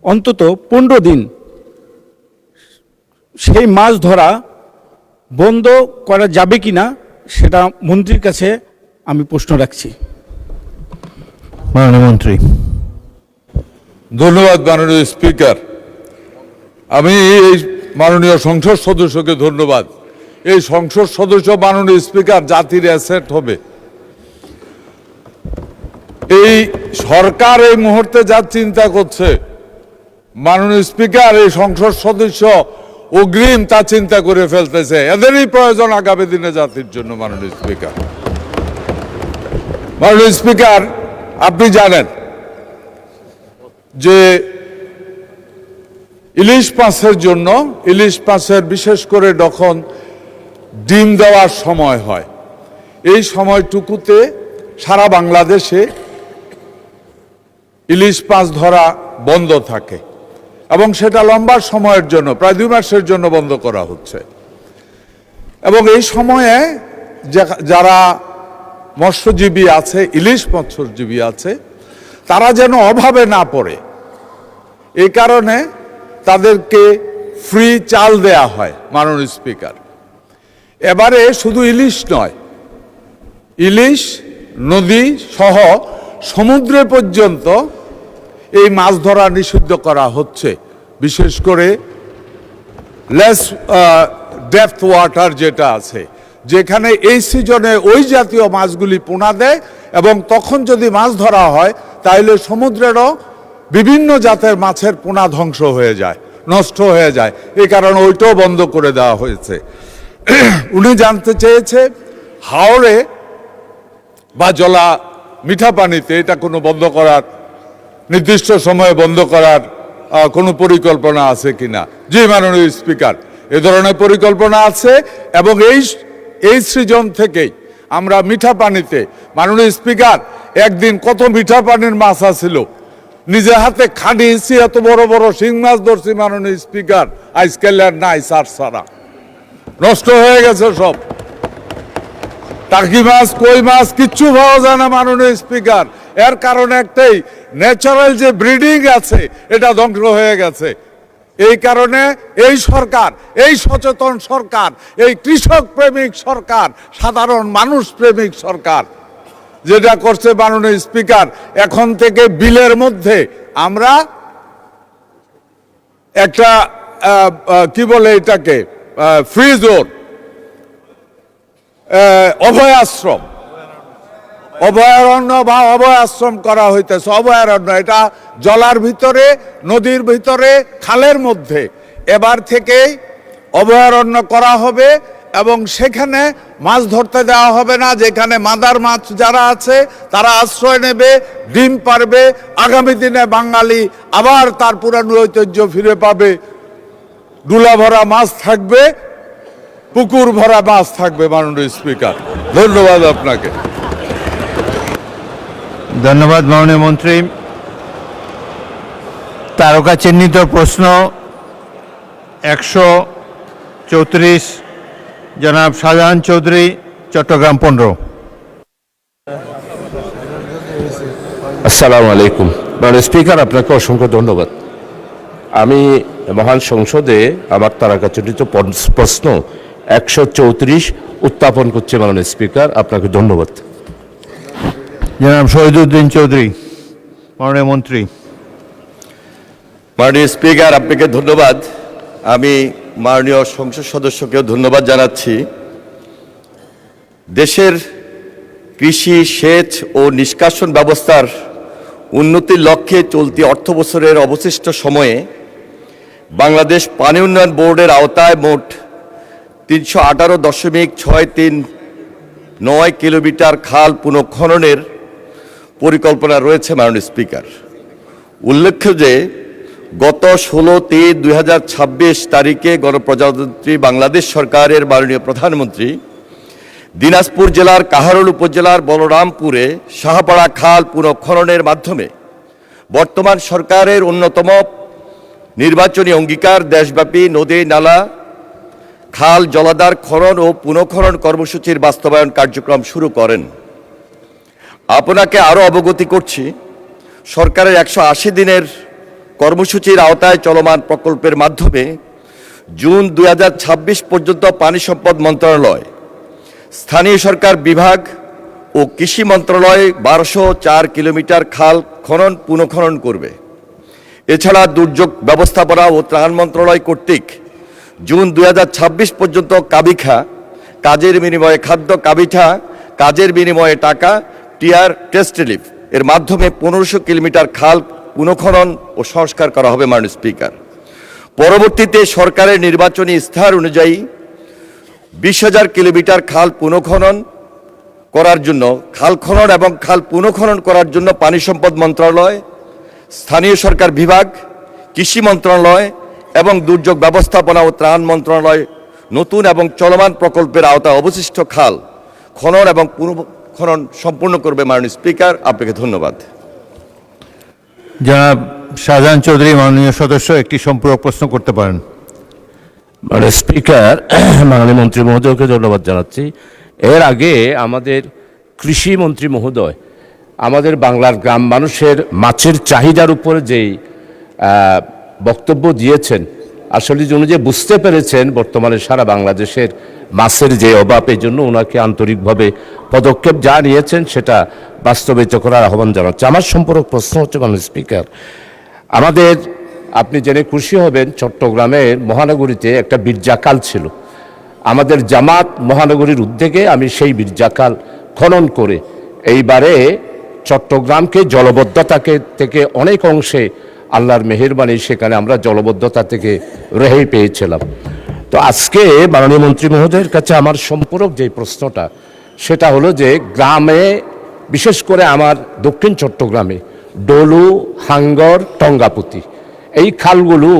K: অন্তত 15 দিন সেই মাছ ধরা বন্ধ করা যাবে কিনা সেটা মন্ত্রীর কাছে আমি প্রশ্ন রাখছি।
A: মাননীয় মন্ত্রী।
R: ধন্যবাদ মাননীয় স্পিকার। আমি এই মাননীয় সংসদ সদস্যকে ধন্যবাদ এই সংসদ সদস্য মাননীয় স্পিকার জাতির অ্যাসেট হবে। এই সরকার এই মুহূর্তে যা চিন্তা করছে, মাননীয় স্পিকার এই সংসদ সদস্য অগ্রিম তা চিন্তা করে ফেলতেছে। এদেরই প্রয়োজন আগামী দিনে জাতির জন্য। মাননীয় স্পিকার, আপনি জানেন যে ইলিশ মাছের জন্য, ইলিশ মাছের বিশেষ করে যখন ডিম দেওয়ার সময় হয়, এই সময়টুকুতে সারা বাংলাদেশে ইলিশ মাছ ধরা বন্ধ থাকে এবং সেটা লম্বা সময়ের জন্য, প্রায় 2 মাসের জন্য বন্ধ করা হচ্ছে। এবং এই সময়ে যারা মৎস্যজীবী আছে, ইলিশ মৎস্যজীবী আছে, তারা যেন অভাবে না পড়ে, এই কারণে তাদেরকে ফ্রি চাল দেয়া হয়। মাননীয় স্পিকার, এবারে শুধু ইলিশ নয়, ইলিশ, নদী সহ সমুদ্রে পর্যন্ত এই মাছ ধরা নিষিদ্ধ করা হচ্ছে। বিশেষ করে লেস ডেপথ ওয়াটার যেটা আছে, যেখানে এই সিজনে ওই জাতীয় মাছগুলি পোনা দেয় এবং তখন যদি মাছ ধরা হয় তাহলে সমুদ্রেরও বিভিন্ন জাতের মাছের পোনা ধ্বংস হয়ে যায়, নষ্ট হয়ে যায়। এই কারণে ওইটাও বন্ধ করে দেওয়া হয়েছে। উনি জানতে চেয়েছে হাওড়ে বা জলা মিঠা পানিতে এটা কোনো বন্ধ করার, নির্দিষ্ট সময়ে বন্ধ করার কোনো পরিকল্পনা আছে কিনা। জি মাননীয় স্পিকার, এ ধরনের পরিকল্পনা আছে এবং এই সৃজন থেকেই আমরা মিঠা পানিতে, মাননীয় স্পিকার, একদিন কত মিঠা পানির মাছ আছিল, নিজে হাতে খাটিয়েছি, এত বড় বড় শিং মাছ ধরছি। মাননীয় স্পিকার, আজকাল আর নাই, সারা নষ্ট হয়ে গেছে সব। টাকি মাছ, কই মাছ কিচ্ছু পাওয়া যায় না। মাননীয় স্পিকার, এর কারণে একটাই, ন্যাচারাল যে ব্রিডিং আছে এটা ধ্বংস হয়ে গেছে। এই কারণে এই সরকার, এই সচেতন সরকার, এই কৃষক প্রেমিক সরকার, সাধারণ মানুষ প্রেমিক সরকার যেটা করছে, মাননীয় স্পিকার, এখন থেকে বিলের মধ্যে আমরা একটা কি বলে এটাকে, ফ্রি জোন, অভয়াশ্রম, অভয়ারণ্য বা অভয়াশ্রম করা হইতেছে। অভয়ারণ্য এটা জলার ভিতরে, নদীর ভিতরে, খালের মধ্যে এবার থেকেই অভয়ারণ্য করা হবে এবং সেখানে মাছ ধরতে দেওয়া হবে না। যেখানে মাদার মাছ যারা আছে তারা আশ্রয় নেবে, ডিম পারবে। আগামী দিনে বাঙালি আবার তার পুরানো ঐতিহ্য ফিরে পাবে। ডুলা ভরা মাছ থাকবে, পুকুর ভরা মাছ থাকবে। মাননীয় স্পিকার, ধন্যবাদ আপনাকে।
A: ধন্যবাদ মাননীয় মন্ত্রী। তারকা চিহ্নিত প্রশ্ন 134, জনাব শাহজাহান চৌধুরী, চট্টগ্রাম 15।
S: আসসালামু আলাইকুম। মাননীয় স্পিকার, আপনাকে অসংখ্য ধন্যবাদ। আমি মহান সংসদে আমার তারকাচিহ্নিত প্রশ্ন 134 উত্থাপন করছি। মাননীয় স্পিকার, আপনাকে ধন্যবাদ।
A: জনাব শহীদুদ্দিন চৌধুরী, মাননীয় মন্ত্রী।
J: মাননীয় স্পিকার, আপনাকে ধন্যবাদ। আমি মাননীয় সংসদ সদস্যকেও ধন্যবাদ জানাচ্ছি। দেশের কৃষি, সেচ ও নিষ্কাশন ব্যবস্থার উন্নতির লক্ষ্যে চলতি অর্থবছরের অবশিষ্ট সময়ে বাংলাদেশ পানি উন্নয়ন বোর্ডের আওতায় মোট 318.639 কিলোমিটার খাল পুনঃখননের পরিকল্পনা রয়েছে। মাননীয় স্পিকার, উল্লেখ্য যে গত 16/3/2026 তারিখে গণপ্রজাতন্ত্রী বাংলাদেশ সরকারের মাননীয় প্রধানমন্ত্রী দিনাজপুর জেলার কাহারোল উপজেলার বলরামপুরে শাহপাড়া খাল পুনঃখননের মাধ্যমে বর্তমান সরকারের অন্যতম নির্বাচনী অঙ্গীকার দেশব্যাপী নদী, নালা, খাল, জলাধার খনন ও পুনঃখনন কর্মসূচির বাস্তবায়ন কার্যক্রম শুরু করেন। আপনাকে আরও অবগতি করছি, সরকারের 180 দিনের কর্মসূচির আওতায় চলমান প্রকল্পের মাধ্যমে জুন 2026 পর্যন্ত পানি সম্পদ মন্ত্রণালয়, স্থানীয় সরকার বিভাগ ও কৃষি মন্ত্রণালয় 1204 কিলোমিটার খাল খনন পুনঃখনন করবে। এছাড়া দুর্যোগ ব্যবস্থাপনা ও ত্রাণ মন্ত্রণালয় কর্তৃক জুন 2026 পর্যন্ত কাবিখা কাজের বিনিময়ে খাদ্য, কাবিঠা, কাজের বিনিময়ে টাকা, টিয়ার, টেস্ট রিলিফ এর মাধ্যমে 1500 কিলোমিটার খাল পুনঃখনন ও সংস্কার করা হবে মাননীয় স্পিকার। পরবর্তীতে সরকারের নির্বাচনী ইস্তাহার অনুযায়ী 20,000 কিলোমিটার খাল পুনঃখনন করার জন্য, খাল খনন এবং খাল পুনঃখনন করার জন্য পানি সম্পদ মন্ত্রণালয়, স্থানীয় সরকার বিভাগ, কৃষি মন্ত্রণালয় এবং দুর্যোগ ব্যবস্থাপনা ও ত্রাণ মন্ত্রণালয় নতুন এবং চলমান প্রকল্পের আওতায় অবশিষ্ট খাল খনন এবং পুনঃখনন সম্পূর্ণ করবে মাননীয় স্পিকার। আপনাকে ধন্যবাদ।
A: জনাব শাহজাহান চৌধুরী, মাননীয় সদস্য, একটি সম্পূরক প্রশ্ন করতে পারেন।
S: মাননীয় স্পিকার, মাননীয় মন্ত্রী মহোদয়কে ধন্যবাদ জানাচ্ছি। এর আগে আমাদের কৃষি মন্ত্রী মহোদয় আমাদের বাংলার গ্রাম মানুষের মাছের চাহিদার উপরে যেই বক্তব্য দিয়েছেন, আসলে উনি যে বুঝতে পেরেছেন বর্তমানে সারা বাংলাদেশের মাছের যে অভাব, এই জন্য ওনাকে আন্তরিকভাবে পদক্ষেপ যা নিয়েছেন সেটা বাস্তবায়িত করার আহ্বান জানাচ্ছে। আমার সম্পর্ক প্রশ্ন হচ্ছে, মাননীয় স্পিকার, আমাদের আপনি জেনে খুশি হবেন চট্টগ্রামের মহানগরীতে একটা বীরজাকাল ছিল। আমাদের জামাত মহানগরীর উদ্যোগে আমি সেই বীরজাকাল খনন করে এইবারে চট্টগ্রামকে জলবদ্ধতাকে থেকে অনেক অংশে আল্লাহর মেহেরবানি সেখানে আমরা জলবদ্ধতা থেকে রেহাই পেয়েছিলাম। তো আজকে মাননীয় মন্ত্রী মহোদয়ের কাছে আমার সম্পূরক যে প্রশ্নটা, সেটা হলো যে গ্রামে, বিশেষ করে আমার দক্ষিণ চট্টগ্রামে ডলু, হাঙ্গর, টঙ্গাপুতি এই খালগুলো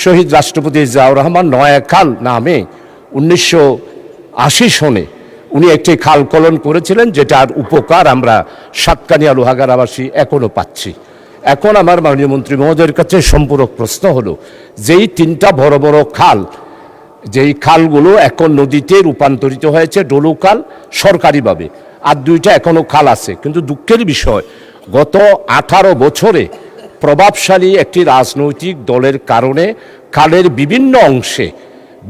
S: শহীদ রাষ্ট্রপতি জিয়াউর রহমান নয়া খাল নামে 1980 সনে উনি একটি খাল খনন করেছিলেন, যেটার উপকার আমরা সাতকানিয়া লোহাগাড়াবাসী এখনো পাচ্ছি। এখন আমার মাননীয় মন্ত্রী মহোদয়ের কাছে সম্পূরক প্রশ্ন হলো, যেই 3টা বড় বড় খাল, যেই খালগুলো এখন নদীতে রূপান্তরিত হয়েছে ডলু খাল সরকারিভাবে, আর 2টা এখনো খাল আছে, কিন্তু দুঃখের বিষয় গত 18 বছরে প্রভাবশালী একটি রাজনৈতিক দলের কারণে খালের বিভিন্ন অংশে,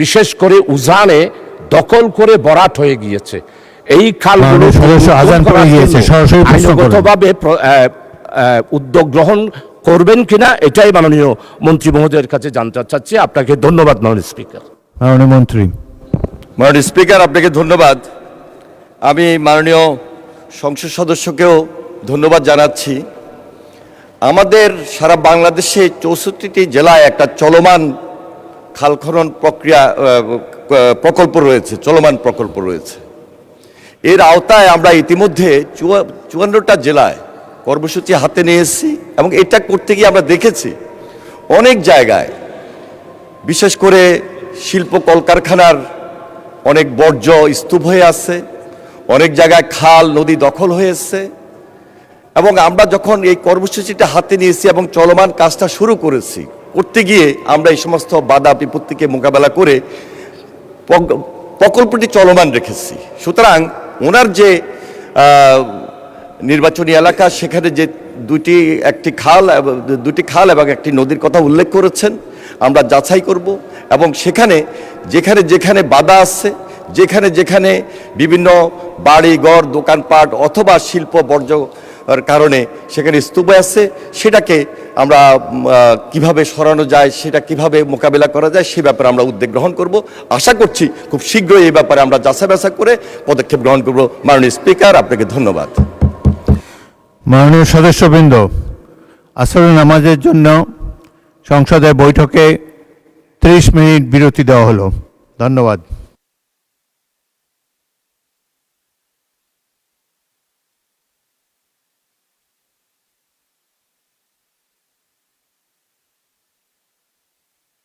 S: বিশেষ করে উজানে দখল করে ভরাট হয়ে গিয়েছে। এই খালগুলো আইনগতভাবে উদ্যোগ গ্রহণ করবেন কিনা, এটাই মাননীয় মন্ত্রী মহোদয়ের কাছে জানতে চাচ্ছি। আপনাকে ধন্যবাদ মাননীয় স্পিকার।
A: মাননীয় মন্ত্রী।
J: মাননীয় স্পিকার, আপনাকে ধন্যবাদ। আমি মাননীয় সংসদ সদস্যকেও ধন্যবাদ জানাচ্ছি। আমাদের সারা বাংলাদেশে 64টি জেলায় একটা চলমান খাল খনন প্রকল্প রয়েছে, চলমান প্রকল্প রয়েছে। এর আওতায় আমরা ইতিমধ্যে 54টা জেলায় কর্মসূচি হাতে নিয়ে এসেছি, এবং এটা করতে গিয়ে আমরা দেখেছি অনেক জায়গায়, বিশেষ করে শিল্প কলকারখানার অনেক বর্জ্য স্তূপ হয়ে আছে, অনেক জায়গায় খাল নদী দখল হয়ে এসছে। এবং আমরা যখন এই কর্মসূচিটা হাতে নিয়েছি এবং চলমান কাজটা শুরু করেছি, করতে গিয়ে আমরা এই সমস্ত বাধা বিপত্তিকে মোকাবেলা করে প্রকল্পটি চলমান রেখেছি। সুতরাং ওনার যে নির্বাচনী এলাকা, সেখানে যে দুটি খাল এবং একটি নদীর কথা উল্লেখ করেছেন, আমরা যাচাই করব এবং সেখানে যেখানে যেখানে বাধা আছে, যেখানে যেখানে বিভিন্ন বাড়ি ঘর, দোকানপাট অথবা শিল্প বর্জ্য কারণে সেখানে স্তূপ আছে, সেটাকে আমরা কিভাবে সরানো যায়, সেটা কিভাবে মোকাবেলা করা যায়, সে ব্যাপারে আমরা উদ্যোগ গ্রহণ করব। আশা করছি খুব শীঘ্রই এই ব্যাপারে আমরা যাচাই বাছাই করে পদক্ষেপ গ্রহণ করব। মাননীয় স্পিকার, আপনাকে ধন্যবাদ।
A: মাননীয় সদস্যবৃন্দ, আসরের নামাজের জন্য সংসদের বৈঠকে 30 মিনিট বিরতি দেওয়া হলো। ধন্যবাদ।